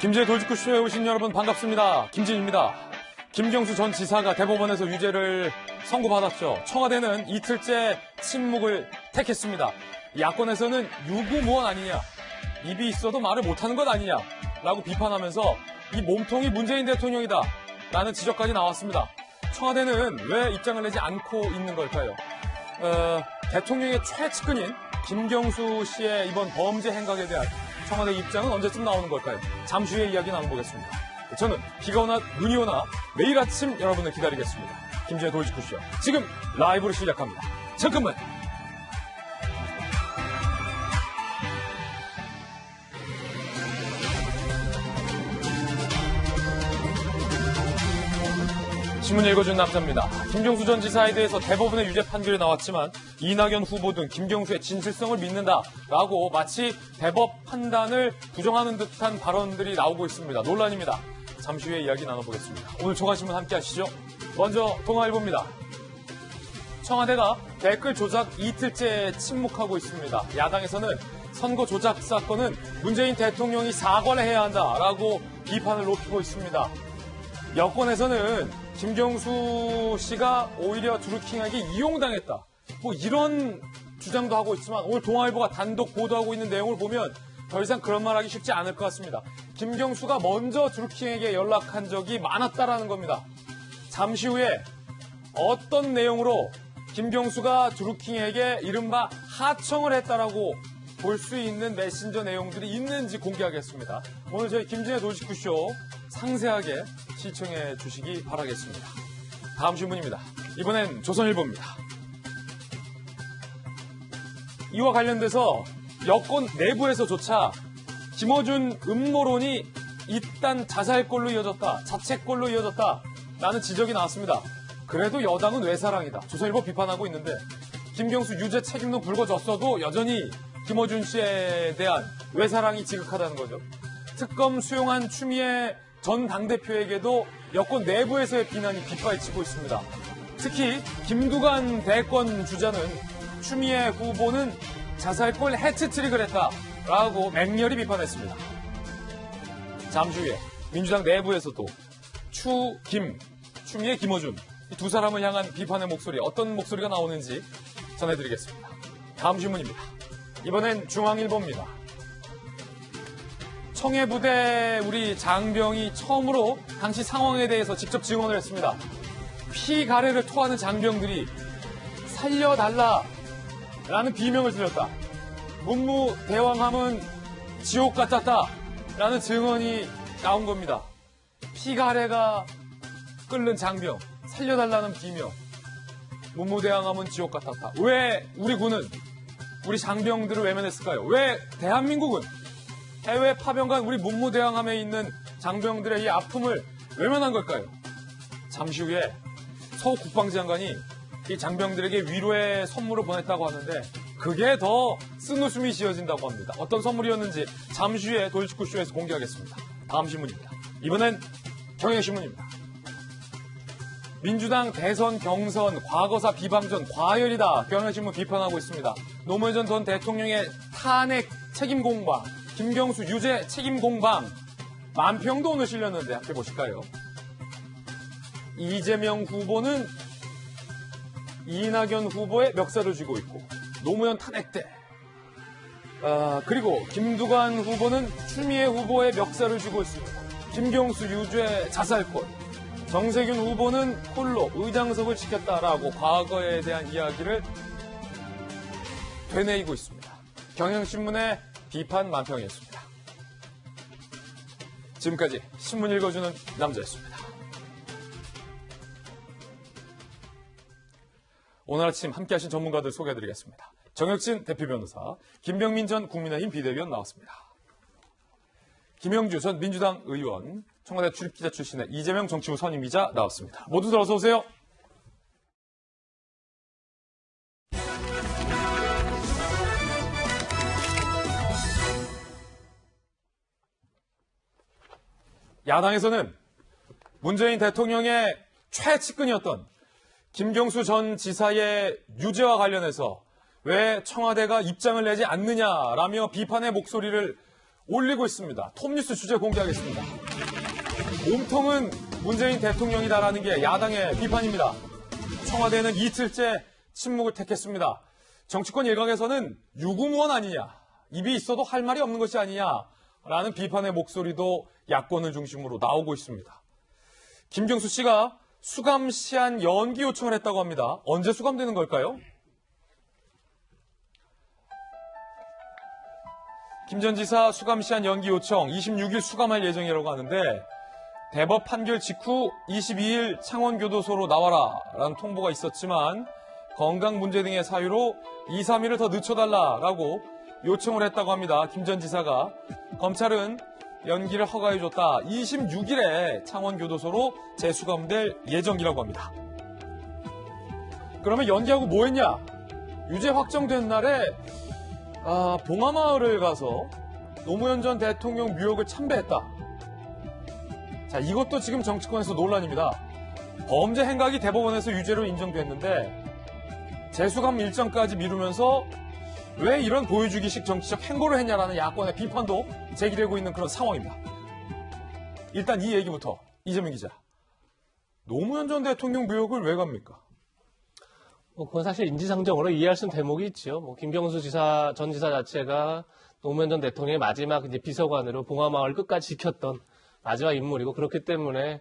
김진의 돌직구쇼에 오신 여러분 반갑습니다. 김진입니다. 김경수 전 지사가 대법원에서 유죄를 선고받았죠. 청와대는 이틀째 침묵을 택했습니다. 야권에서는 유구무원 아니냐, 입이 있어도 말을 못하는 것 아니냐 라고 비판하면서 이 몸통이 문재인 대통령이다 라는 지적까지 나왔습니다. 청와대는 왜 입장을 내지 않고 있는 걸까요? 대통령의 최측근인 김경수 씨의 이번 범죄 행각에 대한 청와대 입장은 언제쯤 나오는 걸까요? 잠시 후에 이야기 나눠보겠습니다. 저는 비가 오나 눈이 오나 매일 아침 여러분을 기다리겠습니다. 김진의 돌직구쇼 지금 라이브로 시작합니다. 잠깐만. 신문 읽어준 남자입니다. 김경수 전 지사에 대해서 대법원의 유죄 판결이 나왔지만 이낙연 후보 등 김경수의 진실성을 믿는다라고 마치 대법 판단을 부정하는 듯한 발언들이 나오고 있습니다. 논란입니다. 잠시 후에 이야기 나눠보겠습니다. 오늘 초간신문 함께 하시죠. 먼저 동아일보입니다. 청와대가 댓글 조작 이틀째 침묵하고 있습니다. 야당에서는 선거 조작 사건은 문재인 대통령이 사과를 해야 한다라고 비판을 높이고 있습니다. 여권에서는 김경수 씨가 오히려 드루킹에게 이용당했다, 뭐 이런 주장도 하고 있지만 오늘 동아일보가 단독 보도하고 있는 내용을 보면 더 이상 그런 말하기 쉽지 않을 것 같습니다. 김경수가 먼저 드루킹에게 연락한 적이 많았다라는 겁니다. 잠시 후에 어떤 내용으로 김경수가 드루킹에게 이른바 하청을 했다라고 볼 수 있는 메신저 내용들이 있는지 공개하겠습니다. 오늘 저희 김진의 돌직구쇼 상세하게 시청해 주시기 바라겠습니다. 다음 신문입니다. 이번엔 조선일보입니다. 이와 관련돼서 여권 내부에서조차 김어준 음모론이 잇단 자살골로 이어졌다, 자책골로 이어졌다라는 지적이 나왔습니다. 그래도 여당은 외사랑이다, 조선일보 비판하고 있는데 김경수 유죄 책임론 불거졌어도 여전히 김어준 씨에 대한 외사랑이 지극하다는 거죠. 특검 수용한 추미애 전 당대표에게도 여권 내부에서의 비난이 빗발치고 있습니다. 특히 김두관 대권 주자는 추미애 후보는 자살골 해트트릭을 했다라고 맹렬히 비판했습니다. 잠시 후에 민주당 내부에서도 추미애, 김어준 이 두 사람을 향한 비판의 목소리, 어떤 목소리가 나오는지 전해드리겠습니다. 다음 신문입니다. 이번엔 중앙일보입니다. 청해부대 우리 장병이 처음으로 당시 상황에 대해서 직접 증언을 했습니다. 피 가래를 토하는 장병들이 살려달라라는 비명을 들렸다. 문무대왕함은 지옥 같았다라는 증언이 나온 겁니다. 피 가래가 끓는 장병, 살려달라는 비명. 문무대왕함은 지옥 같았다. 왜 우리 군은 우리 장병들을 외면했을까요? 왜 대한민국은 해외 파병간 우리 문무대왕함에 있는 장병들의 이 아픔을 외면한 걸까요? 잠시 후에 서 국방장관이 이 장병들에게 위로의 선물을 보냈다고 하는데 그게 더 쓴웃음이 지어진다고 합니다. 어떤 선물이었는지 잠시 후에 돌직구쇼에서 공개하겠습니다. 다음 신문입니다. 이번엔 경향신문입니다. 민주당 대선 경선 과거사 비방전 과열이다, 경향신문 비판하고 있습니다. 노무현 전 대통령의 탄핵 책임 공방, 김경수 유죄 책임 공방, 만평도 오늘 실렸는데 함께 보실까요? 이재명 후보는 이낙연 후보의 멱살을 쥐고 있고 노무현 탄핵 때, 그리고 김두관 후보는 추미애 후보의 멱살을 쥐고 있습니다. 김경수 유죄 자살골, 정세균 후보는 홀로 의장석을 지켰다라고 과거에 대한 이야기를 되뇌이고 있습니다. 경향신문의 비판 만평이었습니다. 지금까지 신문 읽어주는 남자였습니다. 오늘 아침 함께하신 전문가들 소개해드리겠습니다. 정혁진 대표 변호사, 김병민 전 국민의힘 비대위원 나왔습니다. 김영주 전 민주당 의원, 청와대 출입기자 출신의 이재명 정치부 선임기자 나왔습니다. 모두들 어서 오세요. 야당에서는 문재인 대통령의 최측근이었던 김경수 전 지사의 유죄와 관련해서 왜 청와대가 입장을 내지 않느냐라며 비판의 목소리를 올리고 있습니다. 톱뉴스 주제 공개하겠습니다. 몸통은 문재인 대통령이다라는 게 야당의 비판입니다. 청와대는 이틀째 침묵을 택했습니다. 정치권 일각에서는 유구무원 아니냐, 입이 있어도 할 말이 없는 것이 아니냐라는 비판의 목소리도 야권을 중심으로 나오고 있습니다. 김경수 씨가 수감 시한 연기 요청을 했다고 합니다. 언제 수감되는 걸까요? 김 전 지사 수감 시한 연기 요청 26일 수감할 예정이라고 하는데 대법 판결 직후 22일 창원교도소로 나와라 라는 통보가 있었지만 건강 문제 등의 사유로 2, 3일을 더 늦춰달라라고 요청을 했다고 합니다. 김 전 지사가. 검찰은 연기를 허가해줬다. 26일에 창원교도소로 재수감될 예정이라고 합니다. 그러면 연기하고 뭐 했냐? 유죄 확정된 날에 봉하마을을 가서 노무현 전 대통령 묘역을 참배했다. 자, 이것도 지금 정치권에서 논란입니다. 범죄 행각이 대법원에서 유죄로 인정됐는데 재수감 일정까지 미루면서 왜 이런 보여주기식 정치적 행보를 했냐라는 야권의 비판도 제기되고 있는 그런 상황입니다. 일단 이 얘기부터 이재명 기자. 노무현 전 대통령 묘역을 왜 갑니까? 그건 사실 인지상정으로 이해할 수 있는 대목이 있죠. 김경수 전 지사 자체가 노무현 전 대통령의 마지막 이제 비서관으로 봉하마을 끝까지 지켰던 마지막 인물이고 그렇기 때문에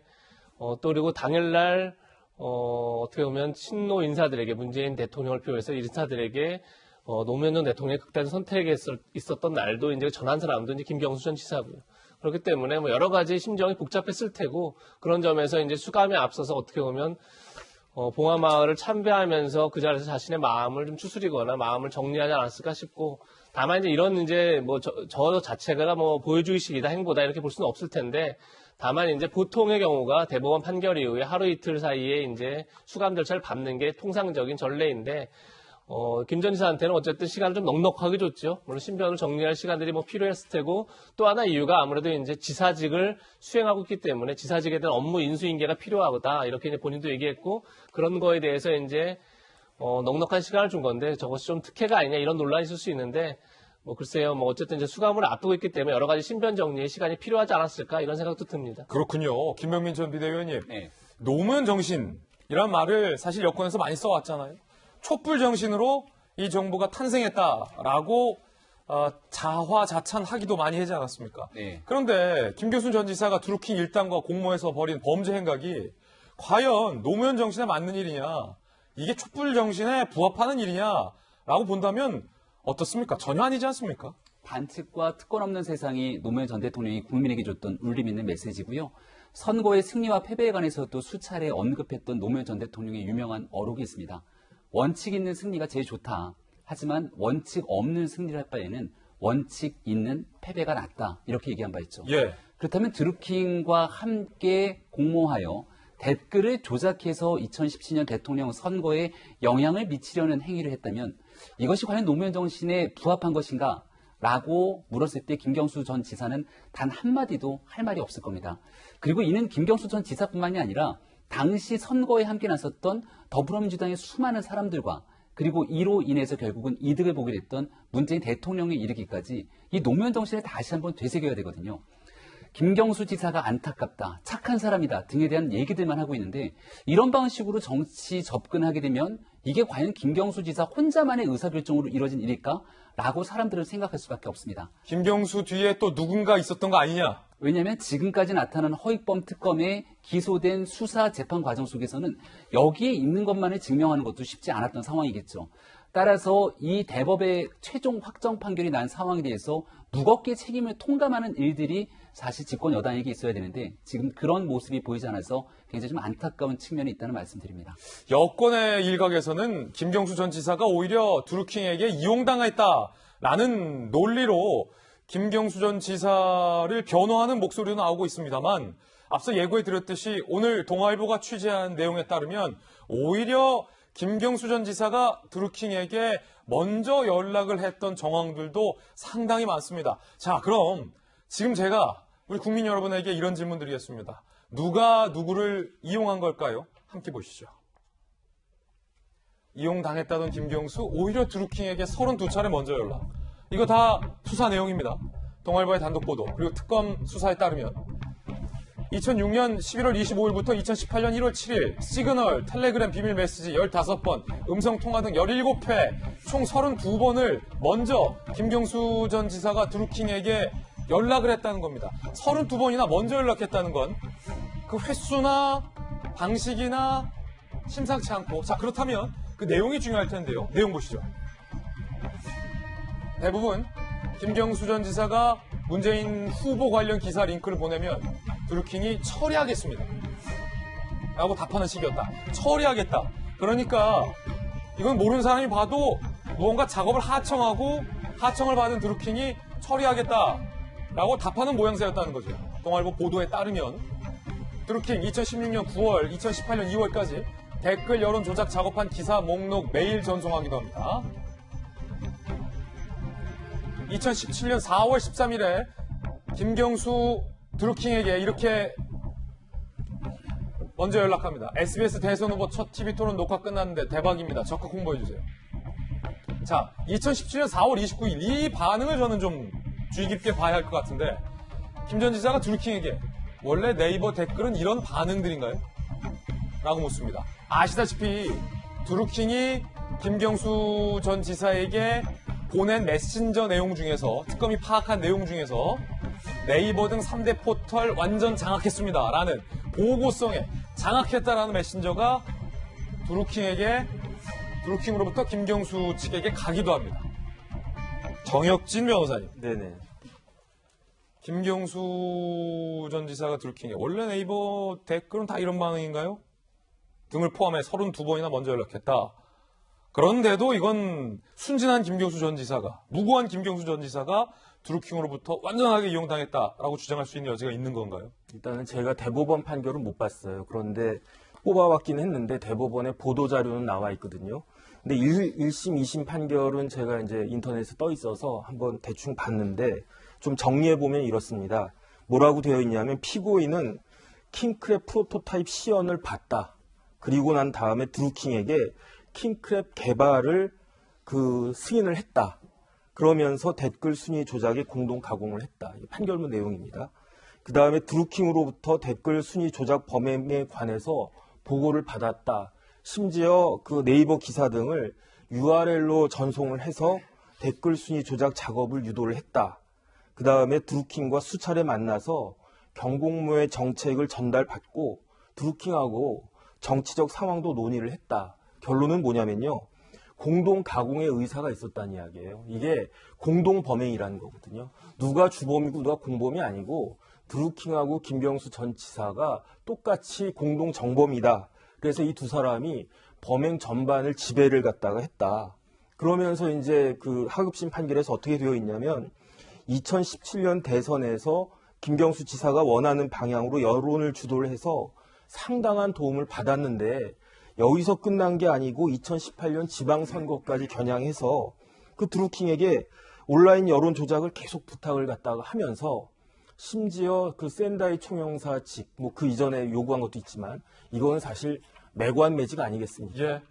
또 그리고 당일날 어떻게 보면 친노 인사들에게 문재인 대통령을 비롯해서 인사들에게 노무현 전 대통령의 극단 선택에 있었던 날도 이제 전한 사람도 이제 김경수 전 지사고요. 그렇기 때문에 뭐 여러 가지 심정이 복잡했을 테고 그런 점에서 이제 수감에 앞서서 어떻게 보면 봉하마을을 참배하면서 그 자리에서 자신의 마음을 좀 추스리거나 마음을 정리하지 않았을까 싶고 다만 이제 이런 이제 뭐 저 자체가 뭐 보여주기식이다 행보다 이렇게 볼 수는 없을 텐데 다만 이제 보통의 경우가 대법원 판결 이후에 하루 이틀 사이에 이제 수감 절차를 밟는 게 통상적인 전례인데 김 전 지사한테는 어쨌든 시간을 좀 넉넉하게 줬죠. 물론 신변을 정리할 시간들이 뭐 필요했을 테고 또 하나 이유가 아무래도 이제 지사직을 수행하고 있기 때문에 지사직에 대한 업무 인수인계가 필요하다 이렇게 이제 본인도 얘기했고 그런 거에 대해서 이제 넉넉한 시간을 준 건데 저것이 좀 특혜가 아니냐 이런 논란이 있을 수 있는데 뭐 글쎄요 뭐 어쨌든 이제 수감을 앞두고 있기 때문에 여러 가지 신변 정리에 시간이 필요하지 않았을까 이런 생각도 듭니다. 그렇군요. 김명민 전 비대위원님. 네. 노무현 정신이란 말을 사실 여권에서 많이 써왔잖아요. 촛불 정신으로 이 정부가 탄생했다라고 자화자찬하기도 많이 하지 않았습니까? 네. 그런데 김경수 전 지사가 드루킹 일당과 공모해서 벌인 범죄 행각이 과연 노무현 정신에 맞는 일이냐, 이게 촛불 정신에 부합하는 일이냐라고 본다면 어떻습니까? 전혀 아니지 않습니까? 반칙과 특권 없는 세상이 노무현 전 대통령이 국민에게 줬던 울림 있는 메시지고요. 선거의 승리와 패배에 관해서도 수차례 언급했던 노무현 전 대통령의 유명한 어록이 있습니다. 원칙 있는 승리가 제일 좋다. 하지만 원칙 없는 승리를 할 바에는 원칙 있는 패배가 낫다. 이렇게 얘기한 바 있죠. 예. 그렇다면 드루킹과 함께 공모하여 댓글을 조작해서 2017년 대통령 선거에 영향을 미치려는 행위를 했다면 이것이 과연 노무현 정신에 부합한 것인가? 라고 물었을 때 김경수 전 지사는 단 한마디도 할 말이 없을 겁니다. 그리고 이는 김경수 전 지사뿐만이 아니라 당시 선거에 함께 나섰던 더불어민주당의 수많은 사람들과 그리고 이로 인해서 결국은 이득을 보게 됐던 문재인 대통령에 이르기까지 이 노무현 정신을 다시 한번 되새겨야 되거든요. 김경수 지사가 안타깝다, 착한 사람이다 등에 대한 얘기들만 하고 있는데 이런 방식으로 정치 접근하게 되면 이게 과연 김경수 지사 혼자만의 의사결정으로 이루어진 일일까? 라고 사람들은 생각할 수밖에 없습니다. 김경수 뒤에 또 누군가 있었던 거 아니냐? 왜냐하면 지금까지 나타난 허익범 특검에 기소된 수사 재판 과정 속에서는 여기에 있는 것만을 증명하는 것도 쉽지 않았던 상황이겠죠. 따라서 이 대법의 최종 확정 판결이 난 상황에 대해서 무겁게 책임을 통감하는 일들이 사실 집권 여당에게 있어야 되는데 지금 그런 모습이 보이지 않아서 굉장히 좀 안타까운 측면이 있다는 말씀드립니다. 여권의 일각에서는 김경수 전 지사가 오히려 드루킹에게 이용당했다라는 논리로 김경수 전 지사를 변호하는 목소리도 나오고 있습니다만 앞서 예고해 드렸듯이 오늘 동아일보가 취재한 내용에 따르면 오히려 김경수 전 지사가 드루킹에게 먼저 연락을 했던 정황들도 상당히 많습니다. 자, 그럼 지금 제가 우리 국민 여러분에게 이런 질문 드리겠습니다. 누가 누구를 이용한 걸까요? 함께 보시죠. 이용당했다던 김경수, 오히려 드루킹에게 32차례 먼저 연락. 이거 다 수사 내용입니다. 동아일보의 단독 보도 그리고 특검 수사에 따르면 2006년 11월 25일부터 2018년 1월 7일 시그널, 텔레그램 비밀 메시지 15번, 음성 통화 등 17회, 총 32번을 먼저 김경수 전 지사가 드루킹에게 연락을 했다는 겁니다. 32번이나 먼저 연락했다는 건 그 횟수나 방식이나 심상치 않고, 자, 그렇다면 그 내용이 중요할 텐데요. 내용 보시죠. 대부분 김경수 전 지사가 문재인 후보 관련 기사 링크를 보내면 드루킹이 처리하겠습니다 라고 답하는 식이었다. 처리하겠다. 그러니까 이건 모르는 사람이 봐도 무언가 작업을 하청을 받은 드루킹이 처리하겠다 라고 답하는 모양새였다는 거죠. 동아일보 보도에 따르면 드루킹 2016년 9월, 2018년 2월까지 댓글 여론 조작 작업한 기사 목록 매일 전송하기도 합니다. 2017년 4월 13일에 김경수 드루킹에게 이렇게 먼저 연락합니다. SBS 대선 후보 첫 TV 토론 녹화 끝났는데 대박입니다. 적극 홍보해주세요. 자, 2017년 4월 29일 이 반응을 저는 좀 주의 깊게 봐야 할 것 같은데 김 전 지사가 드루킹에게 원래 네이버 댓글은 이런 반응들인가요? 라고 묻습니다. 아시다시피 드루킹이 김경수 전 지사에게 보낸 메신저 내용 중에서 특검이 파악한 내용 중에서 네이버 등 3대 포털 완전 장악했습니다 라는 보고성에 장악했다라는 메신저가 드루킹으로부터 김경수 측에게 가기도 합니다. 정혁진 변호사님. 네네. 김경수 전 지사가 드루킹에 원래 네이버 댓글은 다 이런 반응인가요? 등을 포함해 32번이나 먼저 연락했다. 그런데도 이건 순진한 김경수 전 지사가, 무고한 김경수 전 지사가 드루킹으로부터 완전하게 이용당했다라고 주장할 수 있는 여지가 있는 건가요? 일단은 제가 대법원 판결은 못 봤어요. 그런데 뽑아왔긴 했는데 대법원의 보도자료는 나와 있거든요. 근데 1심, 2심 판결은 제가 이제 인터넷에 떠 있어서 한번 대충 봤는데 좀 정리해보면 이렇습니다. 뭐라고 되어 있냐면 피고인은 킹크랩 프로토타입 시연을 봤다. 그리고 난 다음에 드루킹에게 킹크랩 개발을 승인을 했다. 그러면서 댓글 순위 조작에 공동 가공을 했다. 판결문 내용입니다. 그 다음에 드루킹으로부터 댓글 순위 조작 범행에 관해서 보고를 받았다. 심지어 그 네이버 기사 등을 URL로 전송을 해서 댓글 순위 조작 작업을 유도를 했다. 그 다음에 드루킹과 수차례 만나서 경공모의 정책을 전달받고 드루킹하고 정치적 상황도 논의를 했다. 결론은 뭐냐면요. 공동 가공의 의사가 있었다는 이야기예요. 이게 공동 범행이라는 거거든요. 누가 주범이고 누가 공범이 아니고 드루킹하고 김경수 전 지사가 똑같이 공동 정범이다. 그래서 이 두 사람이 범행 전반을 지배를 갖다가 했다. 그러면서 이제 그 하급심 판결에서 어떻게 되어 있냐면 2017년 대선에서 김경수 지사가 원하는 방향으로 여론을 주도를 해서 상당한 도움을 받았는데 여기서 끝난 게 아니고 2018년 지방선거까지 겨냥해서 그 드루킹에게 온라인 여론 조작을 계속 부탁을 갖다가 하면서 심지어 그 샌다이 총영사 직, 그 이전에 요구한 것도 있지만 이건 사실 매관매지가 아니겠습니까? 예.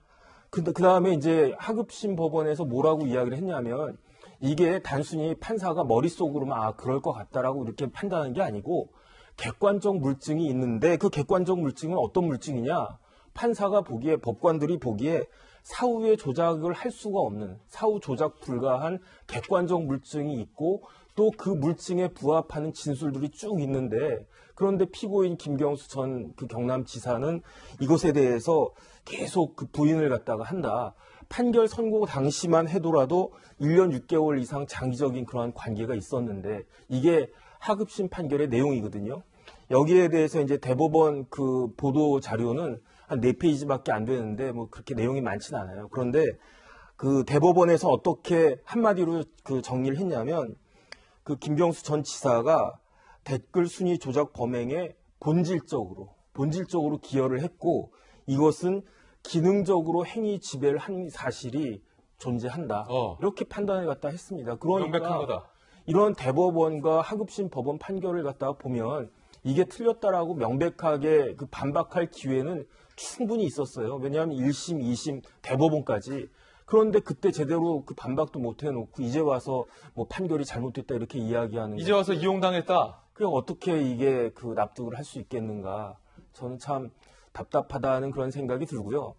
그 다음에 이제 하급심 법원에서 뭐라고 이야기를 했냐면 이게 단순히 판사가 머릿속으로만 그럴 것 같다라고 이렇게 판단하는 게 아니고 객관적 물증이 있는데 그 객관적 물증은 어떤 물증이냐? 판사가 보기에 법관들이 보기에 사후에 조작을 할 수가 없는 사후 조작 불가한 객관적 물증이 있고 또 그 물증에 부합하는 진술들이 쭉 있는데 그런데 피고인 김경수 전 그 경남지사는 이것에 대해서 계속 그 부인을 갖다가 한다. 판결 선고 당시만 해도라도 1년 6개월 이상 장기적인 그러한 관계가 있었는데 이게 하급심 판결의 내용이거든요. 여기에 대해서 이제 대법원 그 보도 자료는 한 4페이지밖에 안 되는데 뭐 그렇게 내용이 많지는 않아요. 그런데 그 대법원에서 어떻게 한마디로 그 정리를 했냐면 그 김경수 전 지사가 댓글 순위 조작 범행에 본질적으로 기여를 했고 이것은 기능적으로 행위 지배를 한 사실이 존재한다. 이렇게 판단을 갖다 했습니다. 명백한 그러니까 거다. 이런 대법원과 하급심 법원 판결을 갖다가 보면 이게 틀렸다라고 명백하게 그 반박할 기회는 충분히 있었어요. 왜냐하면 1심, 2심, 대법원까지 그런데 그때 제대로 그 반박도 못 해놓고 이제 와서 뭐 판결이 잘못됐다 이렇게 이야기하는 이제 와서 이용당했다. 그 어떻게 이게 그 납득을 할 수 있겠는가. 저는 참 답답하다는 그런 생각이 들고요.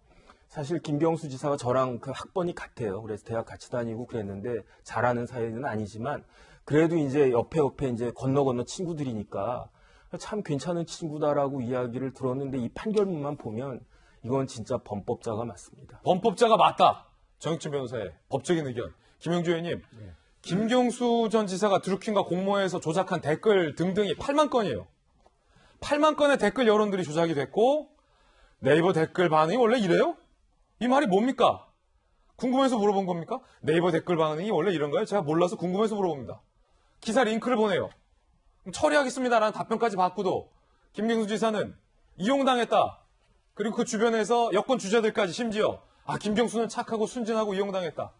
사실 김경수 지사가 저랑 그 학번이 같아요. 그래서 대학 같이 다니고 그랬는데 잘하는 사이는 아니지만 그래도 이제 옆에 이제 건너 친구들이니까 참 괜찮은 친구다라고 이야기를 들었는데 이 판결문만 보면 이건 진짜 범법자가 맞습니다. 범법자가 맞다. 정익진 변호사의 법적인 의견. 김영주 의원님, 김경수 전 지사가 드루킹과 공모해서 조작한 댓글 등등이 8만 건이에요. 8만 건의 댓글 여론들이 조작이 됐고 네이버 댓글 반응이 원래 이래요? 이 말이 뭡니까? 궁금해서 물어본 겁니까? 네이버 댓글 반응이 원래 이런가요? 제가 몰라서 궁금해서 물어봅니다. 기사 링크를 보내요. 그럼 처리하겠습니다라는 답변까지 받고도 김경수 지사는 이용당했다. 그리고 그 주변에서 여권 주자들까지 심지어 김경수는 착하고 순진하고 이용당했다.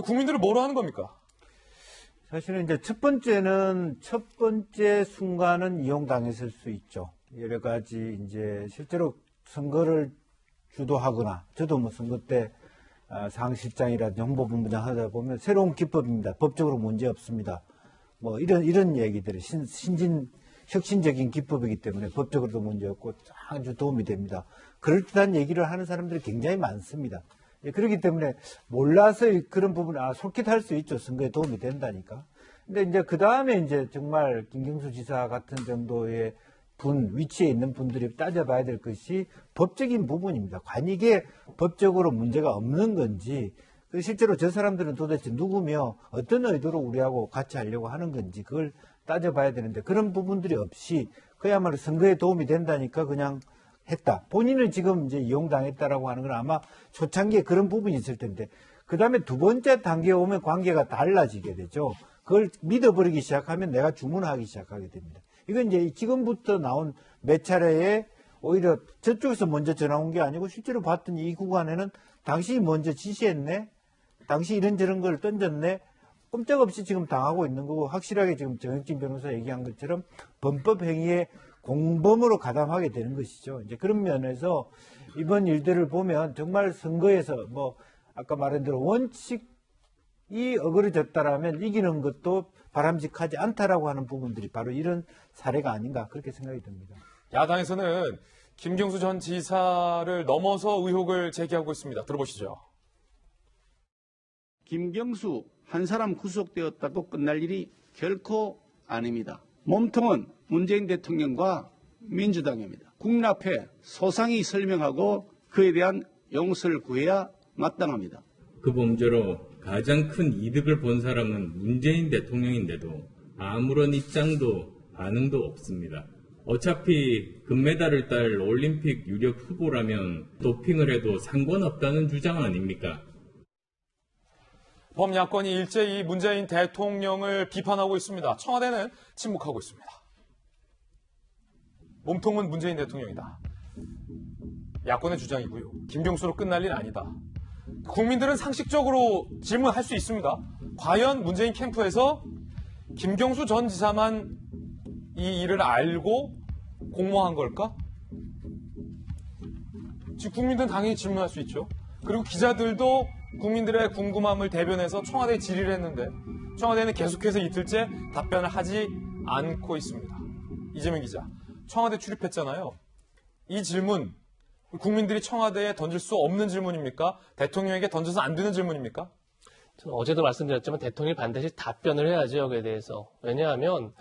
국민들을 뭐로 하는 겁니까? 사실은 이제 첫 번째 순간은 이용당했을 수 있죠. 여러 가지 이제 실제로 선거를 주도하거나 저도 뭐 선거 때 상실장이라든지 홍보본부장 하다 보면 새로운 기법입니다. 법적으로 문제 없습니다. 뭐 이런 얘기들이 혁신적인 기법이기 때문에 법적으로도 문제 없고 아주 도움이 됩니다. 그럴듯한 얘기를 하는 사람들이 굉장히 많습니다. 그렇기 때문에 몰라서 그런 부분 솔깃할 수 있죠. 선거에 도움이 된다니까. 근데 이제 그 다음에 이제 정말 김경수 지사 같은 정도의 위치에 있는 분들이 따져봐야 될 것이 법적인 부분입니다. 과연 이게 법적으로 문제가 없는 건지, 실제로 저 사람들은 도대체 누구며 어떤 의도로 우리하고 같이 하려고 하는 건지 그걸 따져봐야 되는데 그런 부분들이 없이 그야말로 선거에 도움이 된다니까 그냥 했다. 본인은 지금 이제 이용당했다라고 하는 건 아마 초창기에 그런 부분이 있을 텐데 그 다음에 두 번째 단계에 오면 관계가 달라지게 되죠. 그걸 믿어버리기 시작하면 내가 주문하기 시작하게 됩니다. 이건 이제 지금부터 나온 몇 차례에 오히려 저쪽에서 먼저 전화 온 게 아니고 실제로 봤더니 이 구간에는 당신이 먼저 지시했네? 당신이 이런저런 걸 던졌네? 꼼짝없이 지금 당하고 있는 거고 확실하게 지금 정익진 변호사 얘기한 것처럼 범법 행위의 공범으로 가담하게 되는 것이죠. 이제 그런 면에서 이번 일들을 보면 정말 선거에서 뭐 아까 말한 대로 원칙이 어그러졌다라면 이기는 것도 바람직하지 않다라고 하는 부분들이 바로 이런 사례가 아닌가 그렇게 생각이 듭니다. 야당에서는 김경수 전 지사를 넘어서 의혹을 제기하고 있습니다. 들어보시죠. 김경수 한 사람 구속되었다고 끝날 일이 결코 아닙니다. 몸통은 문재인 대통령과 민주당입니다. 국민 앞에 소상히 설명하고 그에 대한 용서를 구해야 마땅합니다. 그 범죄로 가장 큰 이득을 본 사람은 문재인 대통령인데도 아무런 입장도 반응도 없습니다. 어차피 금메달을 딸 올림픽 유력 후보라면 도핑을 해도 상관없다는 주장 아닙니까? 범야권이 일제히 문재인 대통령을 비판하고 있습니다. 청와대는 침묵하고 있습니다. 몸통은 문재인 대통령이다. 야권의 주장이고요. 김경수로 끝날 일 아니다. 국민들은 상식적으로 질문할 수 있습니다. 과연 문재인 캠프에서 김경수 전 지사만 이 일을 알고 공모한 걸까? 지금 국민들은 당연히 질문할 수 있죠. 그리고 기자들도 국민들의 궁금함을 대변해서 청와대에 질의를 했는데 청와대는 계속해서 이틀째 답변을 하지 않고 있습니다. 이재명 기자, 청와대 출입했잖아요. 이 질문, 국민들이 청와대에 던질 수 없는 질문입니까? 대통령에게 던져서 안 되는 질문입니까? 저는 어제도 말씀드렸지만 대통령이 반드시 답변을 해야죠, 여기에 대해서. 왜냐하면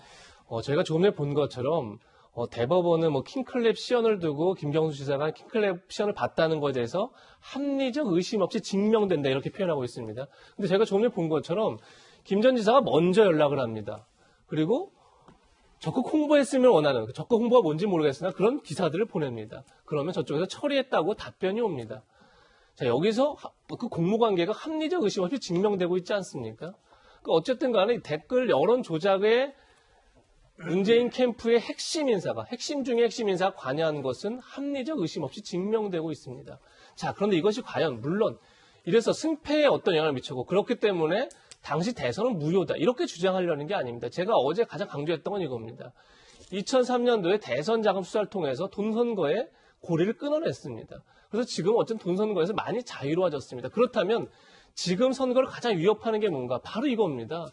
저희가 조금 전에 본 것처럼 대법원은 킹클랩 시연을 두고 김경수 지사가 킹클랩 시연을 봤다는 것에 대해서 합리적 의심 없이 증명된다 이렇게 표현하고 있습니다. 근데 제가 조금 전에 본 것처럼 김 전 지사가 먼저 연락을 합니다. 그리고 적극 홍보했으면 원하는, 적극 홍보가 뭔지 모르겠으나 그런 기사들을 보냅니다. 그러면 저쪽에서 처리했다고 답변이 옵니다. 자, 여기서 그 공모관계가 합리적 의심 없이 증명되고 있지 않습니까? 어쨌든 간에 댓글 여론 조작에 문재인 캠프의 핵심 중에 핵심 인사가 관여한 것은 합리적 의심 없이 증명되고 있습니다. 자, 그런데 이것이 과연, 물론, 이래서 승패에 어떤 영향을 미치고, 그렇기 때문에 당시 대선은 무효다. 이렇게 주장하려는 게 아닙니다. 제가 어제 가장 강조했던 건 이겁니다. 2003년도에 대선 자금 수사를 통해서 돈 선거에 고리를 끊어냈습니다. 그래서 지금 어쨌든 돈 선거에서 많이 자유로워졌습니다. 그렇다면 지금 선거를 가장 위협하는 게 뭔가? 바로 이겁니다.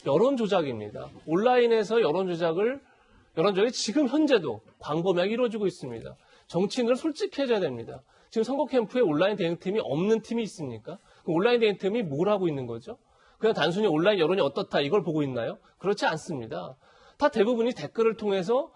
여론 조작입니다. 온라인에서 여론 조작이 지금 현재도 광범위하게 이루어지고 있습니다. 정치인들은 솔직해져야 됩니다. 지금 선거 캠프에 온라인 대응팀이 없는 팀이 있습니까? 그 온라인 대응팀이 뭘 하고 있는 거죠? 그냥 단순히 온라인 여론이 어떻다 이걸 보고 있나요? 그렇지 않습니다. 다 대부분이 댓글을 통해서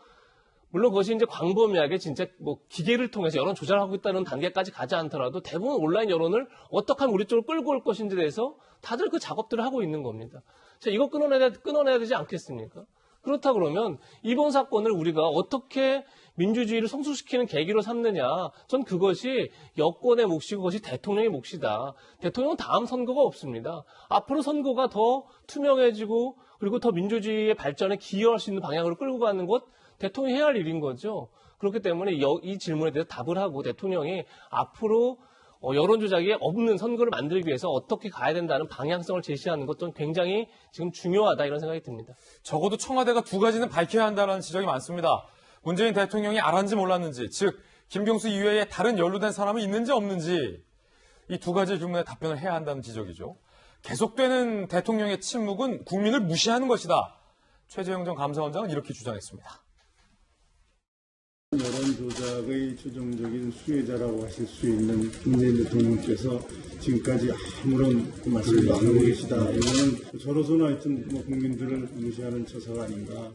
물론 그것이 이제 광범위하게 진짜 뭐 기계를 통해서 여론 조작하고 있다는 단계까지 가지 않더라도 대부분 온라인 여론을 어떻게 하면 우리 쪽으로 끌고 올 것인지에 대해서 다들 그 작업들을 하고 있는 겁니다. 자, 이거 끊어내야 되지 않겠습니까? 그렇다 그러면 이번 사건을 우리가 어떻게 민주주의를 성숙시키는 계기로 삼느냐. 전 그것이 여권의 몫이고 그것이 대통령의 몫이다. 대통령은 다음 선거가 없습니다. 앞으로 선거가 더 투명해지고 그리고 더 민주주의의 발전에 기여할 수 있는 방향으로 끌고 가는 것 대통령이 해야 할 일인 거죠. 그렇기 때문에 이 질문에 대해서 답을 하고 대통령이 앞으로 여론 조작이 없는 선거를 만들기 위해서 어떻게 가야 된다는 방향성을 제시하는 것 좀 굉장히 지금 중요하다 이런 생각이 듭니다. 적어도 청와대가 두 가지는 밝혀야 한다는 지적이 많습니다. 문재인 대통령이 알았는지 몰랐는지, 즉 김경수 이외에 다른 연루된 사람이 있는지 없는지 이 두 가지 질문에 답변을 해야 한다는 지적이죠. 계속되는 대통령의 침묵은 국민을 무시하는 것이다. 최재형 전 감사원장은 이렇게 주장했습니다. 여론조작의 최종적인 수혜자라고 하실 수 있는 문재인 대통령께서 지금까지 아무런 말씀을 안 하고 계시다. 이거는 저로서는 하여튼 국민들을 무시하는 처사가 아닌가.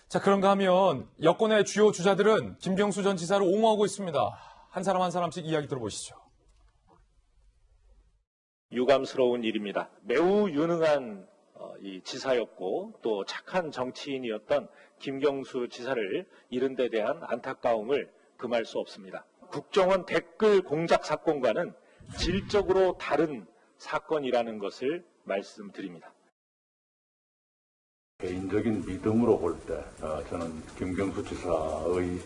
자, 그런가 하면 여권의 주요 주자들은 김경수 전 지사를 옹호하고 있습니다. 한 사람 한 사람씩 이야기 들어보시죠. 유감스러운 일입니다. 매우 유능한 이 지사였고 또 착한 정치인이었던 김경수 지사를 잃은 데 대한 안타까움을 금할 수 없습니다. 국정원 댓글 공작 사건과는 질적으로 다른 사건이라는 것을 말씀드립니다. 개인적인 믿음으로 볼 때 저는 김경수 지사의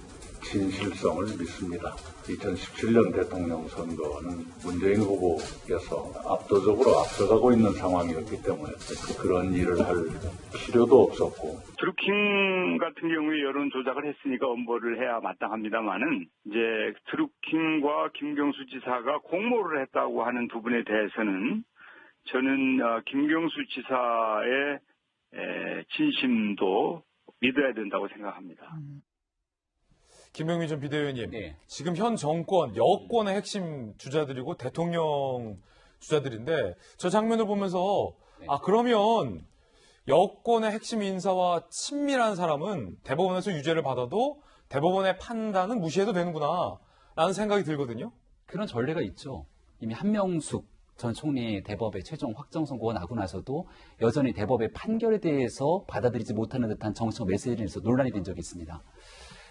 진실성을 믿습니다. 2017년 대통령 선거는 문재인 후보께서 압도적으로 앞서가고 있는 상황이었기 때문에 그런 일을 할 필요도 없었고. 드루킹 같은 경우에 여론 조작을 했으니까 엄벌을 해야 마땅합니다만은 이제 드루킹과 김경수 지사가 공모를 했다고 하는 부분에 대해서는 저는 김경수 지사의 진심도 믿어야 된다고 생각합니다. 김병민 전 비대위원님, 네. 지금 현 정권, 여권의 핵심 주자들이고 대통령 주자들인데 저 장면을 보면서 그러면 여권의 핵심 인사와 친밀한 사람은 대법원에서 유죄를 받아도 대법원의 판단은 무시해도 되는구나 라는 생각이 들거든요. 그런 전례가 있죠. 이미 한명숙 전 총리의 대법의 최종 확정 선고가 나고 나서도 여전히 대법의 판결에 대해서 받아들이지 못하는 듯한 정치적 메시지를 내서 논란이 된 적이 있습니다.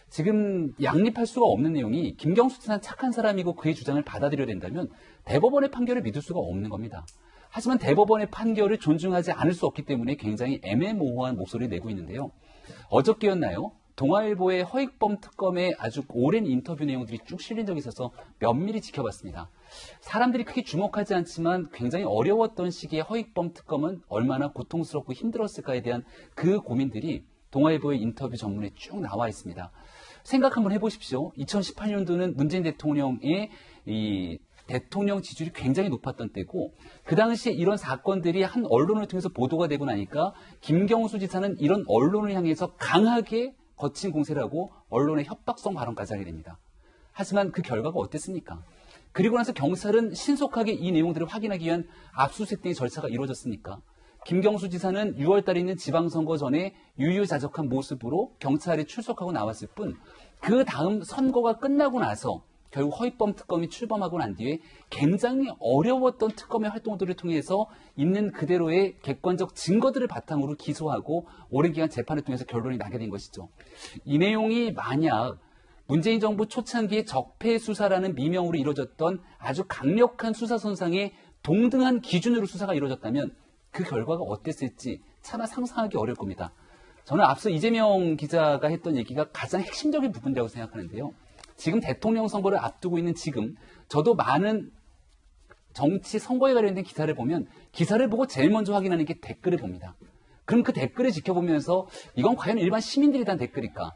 지금 양립할 수가 없는 내용이 김경수 지사는 착한 사람이고 그의 주장을 받아들여야 된다면 대법원의 판결을 믿을 수가 없는 겁니다. 하지만 대법원의 판결을 존중하지 않을 수 없기 때문에 굉장히 애매모호한 목소리를 내고 있는데요. 어저께였나요? 동아일보의 허익범 특검에 아주 오랜 인터뷰 내용들이 쭉 실린 적이 있어서 면밀히 지켜봤습니다. 사람들이 크게 주목하지 않지만 굉장히 어려웠던 시기에 허익범 특검은 얼마나 고통스럽고 힘들었을까에 대한 그 고민들이 동아일보의 인터뷰 전문에 쭉 나와 있습니다. 생각 한번 해보십시오. 2018년도는 문재인 대통령의 이 대통령 지지율이 굉장히 높았던 때고 그 당시에 이런 사건들이 한 언론을 통해서 보도가 되고 나니까 김경수 지사는 이런 언론을 향해서 강하게 거친 공세를 하고 언론의 협박성 발언까지 하게 됩니다. 하지만 그 결과가 어땠습니까? 그리고 나서 경찰은 신속하게 이 내용들을 확인하기 위한 압수수색 등의 절차가 이루어졌습니까? 김경수 지사는 6월 달에 있는 지방선거 전에 유유자적한 모습으로 경찰에 출석하고 나왔을 뿐 그 다음 선거가 끝나고 나서 결국 허익범 특검이 출범하고 난 뒤에 굉장히 어려웠던 특검의 활동들을 통해서 있는 그대로의 객관적 증거들을 바탕으로 기소하고 오랜 기간 재판을 통해서 결론이 나게 된 것이죠. 이 내용이 만약 문재인 정부 초창기에 적폐 수사라는 미명으로 이루어졌던 아주 강력한 수사선상에 동등한 기준으로 수사가 이루어졌다면 그 결과가 어땠을지 차마 상상하기 어려울 겁니다. 저는 앞서 이재명 기자가 했던 얘기가 가장 핵심적인 부분이라고 생각하는데요. 지금 대통령 선거를 앞두고 있는 지금 저도 많은 정치 선거에 관련된 기사를 보면 기사를 보고 제일 먼저 확인하는 게 댓글을 봅니다. 그럼 그 댓글을 지켜보면서 이건 과연 일반 시민들이 단 댓글일까?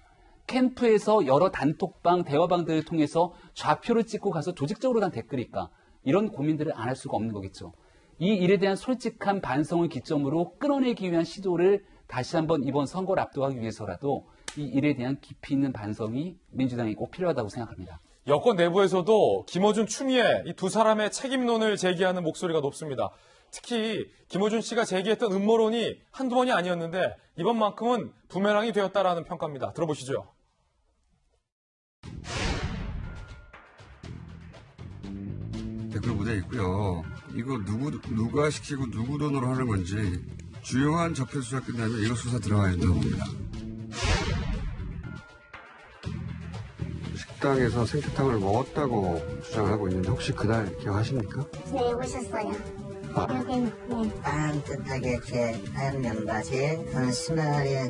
캠프에서 여러 단톡방, 대화방들을 통해서 좌표를 찍고 가서 조직적으로 단 댓글일까? 이런 고민들을 안 할 수가 없는 거겠죠. 이 일에 대한 솔직한 반성을 기점으로 끌어내기 위한 시도를 다시 한번 이번 선거를 앞두기 위해서라도 이 일에 대한 깊이 있는 반성이 민주당이 꼭 필요하다고 생각합니다. 여권 내부에서도 김어준, 추미애 이 두 사람의 책임론을 제기하는 목소리가 높습니다. 특히 김어준 씨가 제기했던 음모론이 한두 번이 아니었는데 이번만큼은 부메랑이 되었다라는 평가입니다. 들어보시죠. 댓글 무대 있고요. 이거 누가 시키고 누구 돈으로 하는 건지 주요한 적폐 수사 끝나면 이거 수사 들어가야 된다고 봅니다. 식당에서 생태탕을 먹었다고 주장하고 있는데 혹시 그날 기억하십니까? 네, 오셨어요. 여기는 따뜻하게 이렇게 하얀 면바지에 심하게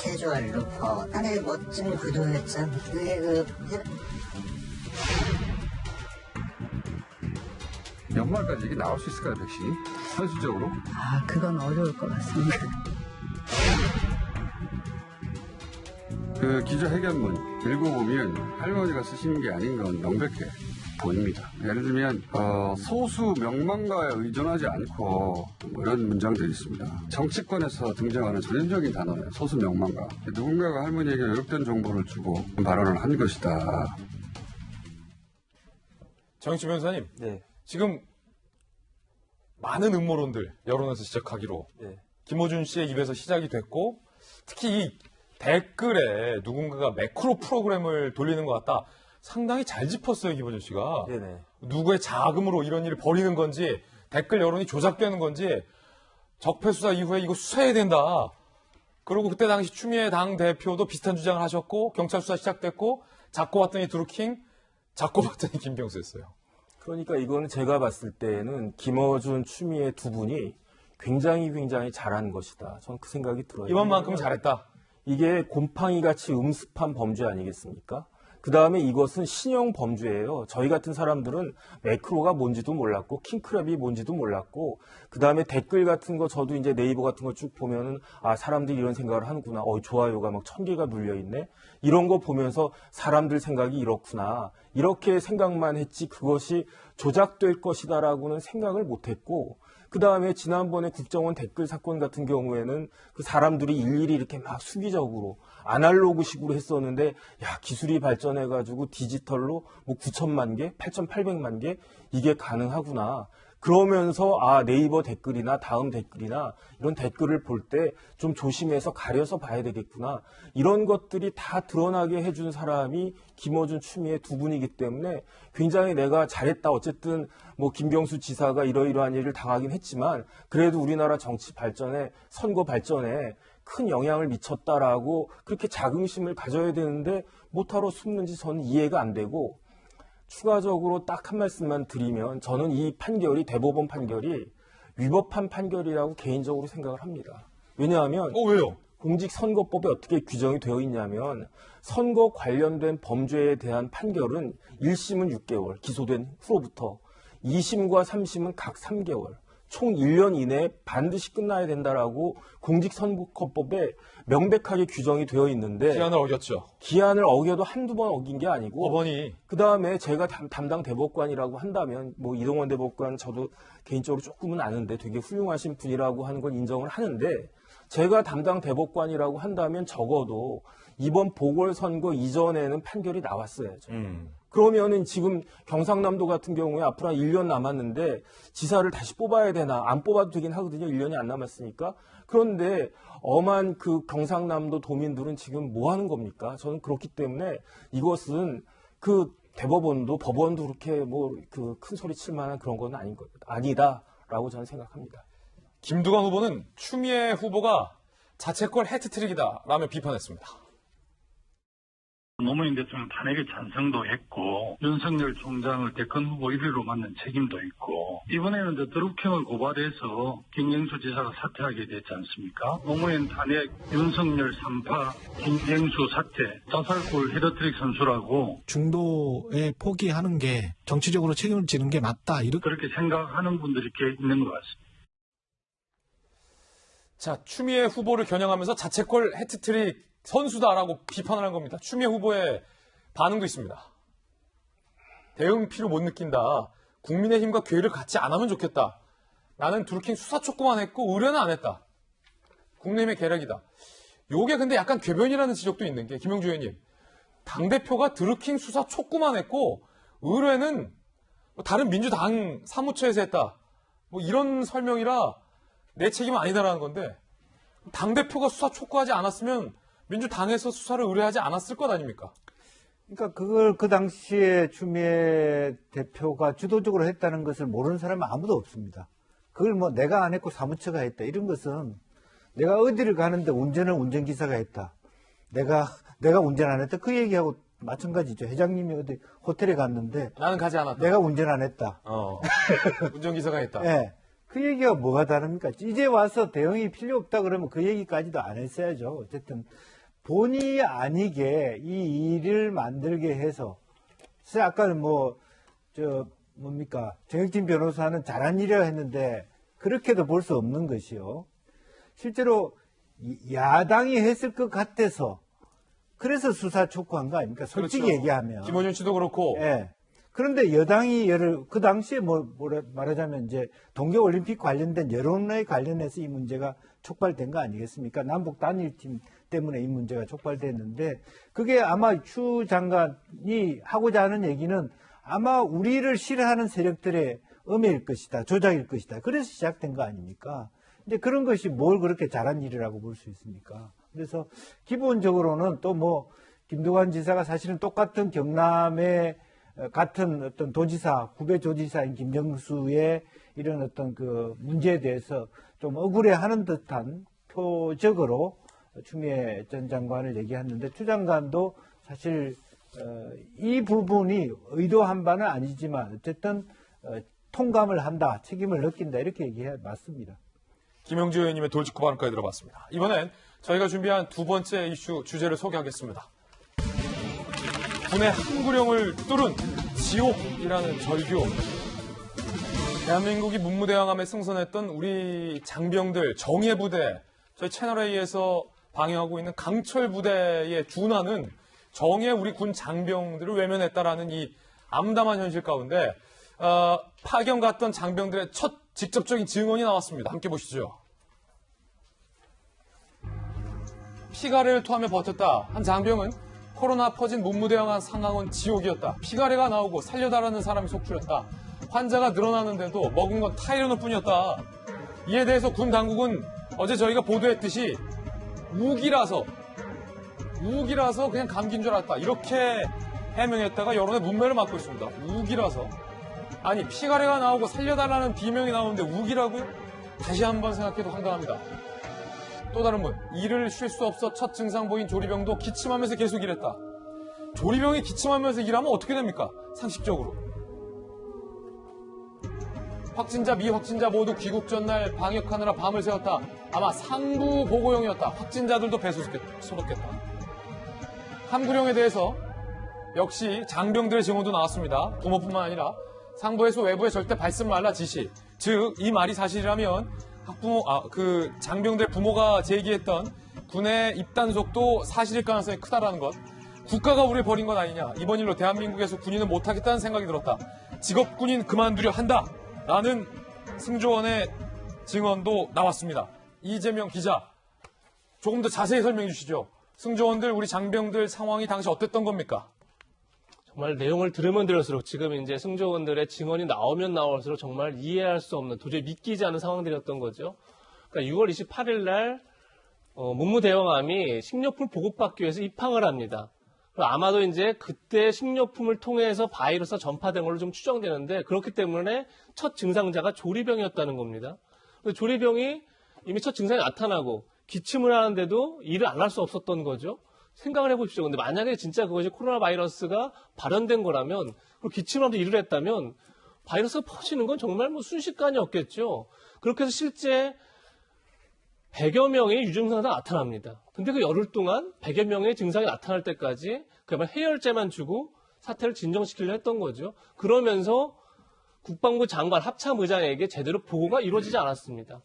캐주얼 루퍼 하나의 멋진 구두였죠. 그게 연말까지 이게 나올 수 있을까요, 백씨? 현실적으로? 그건 어려울 것 같습니다. 그 기자회견문 읽어보면 할머니가 쓰시는 게 아닌 건 명백해 보입니다. 예를 들면 소수 명망가에 의존하지 않고 뭐 이런 문장들이 있습니다. 정치권에서 등장하는 전형적인 단어예요. 소수 명망가. 누군가가 할머니에게 왜곡된 정보를 주고 발언을 한 것이다. 정익주 변호사님, 네. 지금 많은 음모론들 여론에서 시작하기로 김어준 씨의 입에서 시작이 됐고 특히 이 댓글에 누군가가 매크로 프로그램을 돌리는 것 같다. 상당히 잘 짚었어요, 김어준 씨가. 네네. 누구의 자금으로 이런 일을 벌이는 건지 댓글 여론이 조작되는 건지 적폐 수사 이후에 이거 수사해야 된다. 그리고 그때 당시 추미애 당 대표도 비슷한 주장을 하셨고 경찰 수사 시작됐고 잡고 왔더니 드루킹, 잡고 봤더니 김경수였어요. 그러니까 이거는 제가 봤을 때는 김어준, 추미애 두 분이 굉장히 잘한 것이다. 저는 그 생각이 들어요. 이번만큼은 잘했다. 이게 곰팡이같이 음습한 범죄 아니겠습니까? 그 다음에 이것은 신형 범죄예요. 저희 같은 사람들은 매크로가 뭔지도 몰랐고 킹크랩이 뭔지도 몰랐고 그 다음에 댓글 같은 거 저도 이제 네이버 같은 거 쭉 보면은 아 사람들이 이런 생각을 하는구나. 좋아요가 막 1000개가 눌려있네. 이런 거 보면서 사람들 생각이 이렇구나. 이렇게 생각만 했지 그것이 조작될 것이다라고는 생각을 못했고 그 다음에 지난번에 국정원 댓글 사건 같은 경우에는 그 사람들이 일일이 이렇게 막 수기적으로 아날로그식으로 했었는데 야 기술이 발전해가지고 디지털로 뭐 9천만 개, 8,800만 개 이게 가능하구나. 그러면서 네이버 댓글이나 다음 댓글이나 이런 댓글을 볼 때 좀 조심해서 가려서 봐야 되겠구나. 이런 것들이 다 드러나게 해준 사람이 김어준, 추미애 두 분이기 때문에 굉장히 내가 잘했다. 어쨌든 뭐 김경수 지사가 이러이러한 일을 당하긴 했지만 그래도 우리나라 정치 발전에 선거 발전에 큰 영향을 미쳤다라고 그렇게 자긍심을 가져야 되는데 못하러 숨는지 저는 이해가 안 되고 추가적으로 딱 한 말씀만 드리면 저는 이 판결이 대법원 판결이 위법한 판결이라고 개인적으로 생각을 합니다. 왜냐하면 왜요? 공직선거법에 어떻게 규정이 되어 있냐면 선거 관련된 범죄에 대한 판결은 1심은 6개월 기소된 후로부터 2심과 3심은 각 3개월 총 1년 이내에 반드시 끝나야 된다라고 공직선거법에 명백하게 규정이 되어 있는데 기한을 어겼죠. 기한을 어겨도 한두 번 어긴 게 아니고 법원이 그다음에 제가 담당 대법관이라고 한다면 뭐 이동원 대법관 저도 개인적으로 조금은 아는데 되게 훌륭하신 분이라고 하는 건 인정을 하는데 제가 담당 대법관이라고 한다면 적어도 이번 보궐선거 이전에는 판결이 나왔어야죠. 그러면은 지금 경상남도 같은 경우에 앞으로 한 1년 남았는데 지사를 다시 뽑아야 되나 안 뽑아도 되긴 하거든요. 1년이 안 남았으니까. 그런데 엄한 그 경상남도 도민들은 지금 뭐 하는 겁니까? 저는 그렇기 때문에 이것은 그 대법원도 법원도 그렇게 뭐 그 큰 소리 칠 만한 그런 건 아니다라고 저는 생각합니다. 김두관 후보는 추미애 후보가 자책골 해트트릭이다라며 비판했습니다. 노무현 대통령 탄핵에 찬성도 했고 윤석열 총장을 대권 후보 1위로 만든 책임도 있고 이번에는 드루킹을 고발해서 김경수 지사가 사퇴하게 됐지 않습니까? 노무현 탄핵, 윤석열 3파, 김경수 사퇴, 자살골 헤드트릭 선수라고 중도에 포기하는 게 정치적으로 책임을 지는 게 맞다. 그렇게 생각하는 분들이 꽤 있는 것 같습니다. 자, 추미애 후보를 겨냥하면서 자책골 해트트릭 선수다라고 비판을 한 겁니다. 추미애 후보의 반응도 있습니다. 대응 필요 못 느낀다. 국민의힘과 괴를 같이 안 하면 좋겠다. 나는 드루킹 수사 촉구만 했고 의뢰는 안 했다. 국민의힘의 계략이다. 요게 근데 약간 궤변이라는 지적도 있는 게 김영주 의원님. 당대표가 드루킹 수사 촉구만 했고 의뢰는 다른 민주당 사무처에서 했다. 뭐 이런 설명이라 내 책임은 아니다라는 건데 당대표가 수사 촉구하지 않았으면 민주당에서 수사를 의뢰하지 않았을 것 아닙니까? 그러니까 그걸 그 당시에 추미애 대표가 주도적으로 했다는 것을 모르는 사람은 아무도 없습니다. 그걸 뭐 내가 안 했고 사무처가 했다. 이런 것은 내가 어디를 가는데 운전을 운전기사가 했다. 내가 운전 안 했다. 그 얘기하고 마찬가지죠. 회장님이 어디 호텔에 갔는데 나는 가지 않았다. 내가 운전 안 했다. 운전기사가 했다. 네. 그 얘기가 뭐가 다릅니까? 이제 와서 대응이 필요 없다 그러면 그 얘기까지도 안 했어야죠. 어쨌든 본의 아니게 이 일을 만들게 해서 아까는 정혁진 변호사는 잘한 일이라고 했는데 그렇게도 볼 수 없는 것이요. 실제로 야당이 했을 것 같아서 그래서 수사 촉구한 거 아닙니까? 솔직히 그렇죠. 얘기하면. 김원준 씨도 그렇고. 예. 그런데 여당이 그 당시에 말하자면 이제 동계올림픽 관련된 여론에 관련해서 이 문제가 촉발된 거 아니겠습니까? 남북 단일팀 때문에 이 문제가 촉발됐는데 그게 아마 추 장관이 하고자 하는 얘기는 아마 우리를 싫어하는 세력들의 음해일 것이다. 조작일 것이다. 그래서 시작된 거 아닙니까? 근데 그런 것이 뭘 그렇게 잘한 일이라고 볼 수 있습니까? 그래서 기본적으로는 또 김두관 지사가 사실은 똑같은 경남의 같은 어떤 도지사, 후배 도지사인 김정수의 이런 어떤 그 문제에 대해서 좀 억울해하는 듯한 표적으로 추미애 전 장관을 얘기했는데 추 장관도 사실 이 부분이 의도한 바는 아니지만 어쨌든 통감을 한다, 책임을 느낀다 이렇게 얘기해 맞습니다. 김영주 의원님의 돌직구 발언까지 들어봤습니다. 이번엔 저희가 준비한 두 번째 이슈 주제를 소개하겠습니다. 군의 한구령을 뚫은 지옥이라는 절규. 대한민국이 문무대왕함에 승선했던 우리 장병들 정예부대, 저희 채널A에서 방영하고 있는 강철부대의 준하는 정예 우리 군 장병들을 외면했다라는 이 암담한 현실 가운데 파견 갔던 장병들의 첫 직접적인 증언이 나왔습니다. 함께 보시죠. 피가래를 토하며 버텼다. 한 장병은 코로나 퍼진 문무대왕한 상황은 지옥이었다. 피가래가 나오고 살려달라는 사람이 속출했다. 환자가 늘어나는데도 먹은 건 타이레놀 뿐이었다. 이에 대해서 군 당국은 어제 저희가 보도했듯이 우기라서 그냥 감기인 줄 알았다. 이렇게 해명했다가 여론의 문매를 맞고 있습니다. 우기라서. 아니 피가래가 나오고 살려달라는 비명이 나오는데 우기라고요? 다시 한번 생각해도 황당합니다. 또 다른 분, 일을 쉴 수 없어 첫 증상 보인 조리병도 기침하면서 계속 일했다. 조리병이 기침하면서 일하면 어떻게 됩니까? 상식적으로. 확진자, 미확진자 모두 귀국 전날 방역하느라 밤을 새웠다. 아마 상부 보고용이었다. 확진자들도 배 쏟았겠다. 한구령에 대해서 역시 장병들의 증언도 나왔습니다. 부모뿐만 아니라 상부에서 외부에 절대 발씀 말라 지시. 즉, 이 말이 사실이라면 장병들 부모가 제기했던 군의 입단속도 사실일 가능성이 크다라는 것. 국가가 우리를 버린 건 아니냐. 이번 일로 대한민국에서 군인은 못하겠다는 생각이 들었다. 직업군인 그만두려 한다. 라는 승조원의 증언도 나왔습니다. 이재명 기자, 조금 더 자세히 설명해 주시죠. 승조원들, 우리 장병들 상황이 당시 어땠던 겁니까? 정말 내용을 들으면 들을수록 지금 이제 승조원들의 증언이 나오면 나올수록 정말 이해할 수 없는, 도저히 믿기지 않은 상황들이었던 거죠. 그러니까 6월 28일 날 문무대왕함이 식료품 보급받기 위해서 입항을 합니다. 아마도 이제 그때 식료품을 통해서 바이러스가 전파된 걸로 좀 추정되는데 그렇기 때문에 첫 증상자가 조리병이었다는 겁니다. 조리병이 이미 첫 증상이 나타나고 기침을 하는데도 일을 안 할 수 없었던 거죠. 생각을 해보십시오. 근데 만약에 진짜 그것이 코로나 바이러스가 발현된 거라면, 그리고 기침하면서 일을 했다면, 바이러스가 퍼지는 건 정말 순식간이 없겠죠. 그렇게 해서 실제 100여 명의 유증상이 나타납니다. 근데 그 열흘 동안 100여 명의 증상이 나타날 때까지 그야말로 해열제만 주고 사태를 진정시키려 했던 거죠. 그러면서 국방부 장관 합참의장에게 제대로 보고가 이루어지지 않았습니다.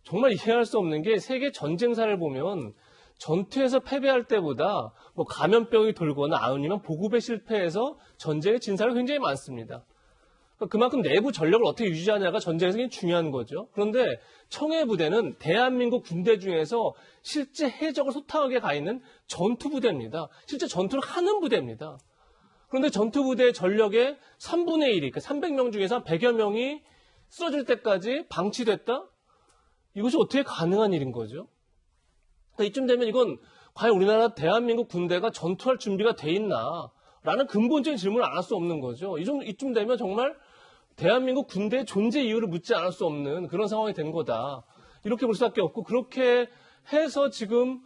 정말 이해할 수 없는 게 세계 전쟁사를 보면 전투에서 패배할 때보다 뭐 감염병이 돌거나 아니면 보급에 실패해서 전쟁의 진사가 굉장히 많습니다. 그만큼 내부 전력을 어떻게 유지하냐가 전쟁에서 굉장히 중요한 거죠. 그런데 청해부대는 대한민국 군대 중에서 실제 해적을 소탕하게 가 있는 전투부대입니다. 실제 전투를 하는 부대입니다. 그런데 전투부대의 전력의 3분의 1이, 그러니까 300명 중에서 100여 명이 쓰러질 때까지 방치됐다? 이것이 어떻게 가능한 일인 거죠? 그러니까 이쯤 되면 이건 과연 우리나라 대한민국 군대가 전투할 준비가 돼 있나? 라는 근본적인 질문을 안 할 수 없는 거죠. 이쯤 되면 정말 대한민국 군대의 존재 이유를 묻지 않을 수 없는 그런 상황이 된 거다. 이렇게 볼 수밖에 없고, 그렇게 해서 지금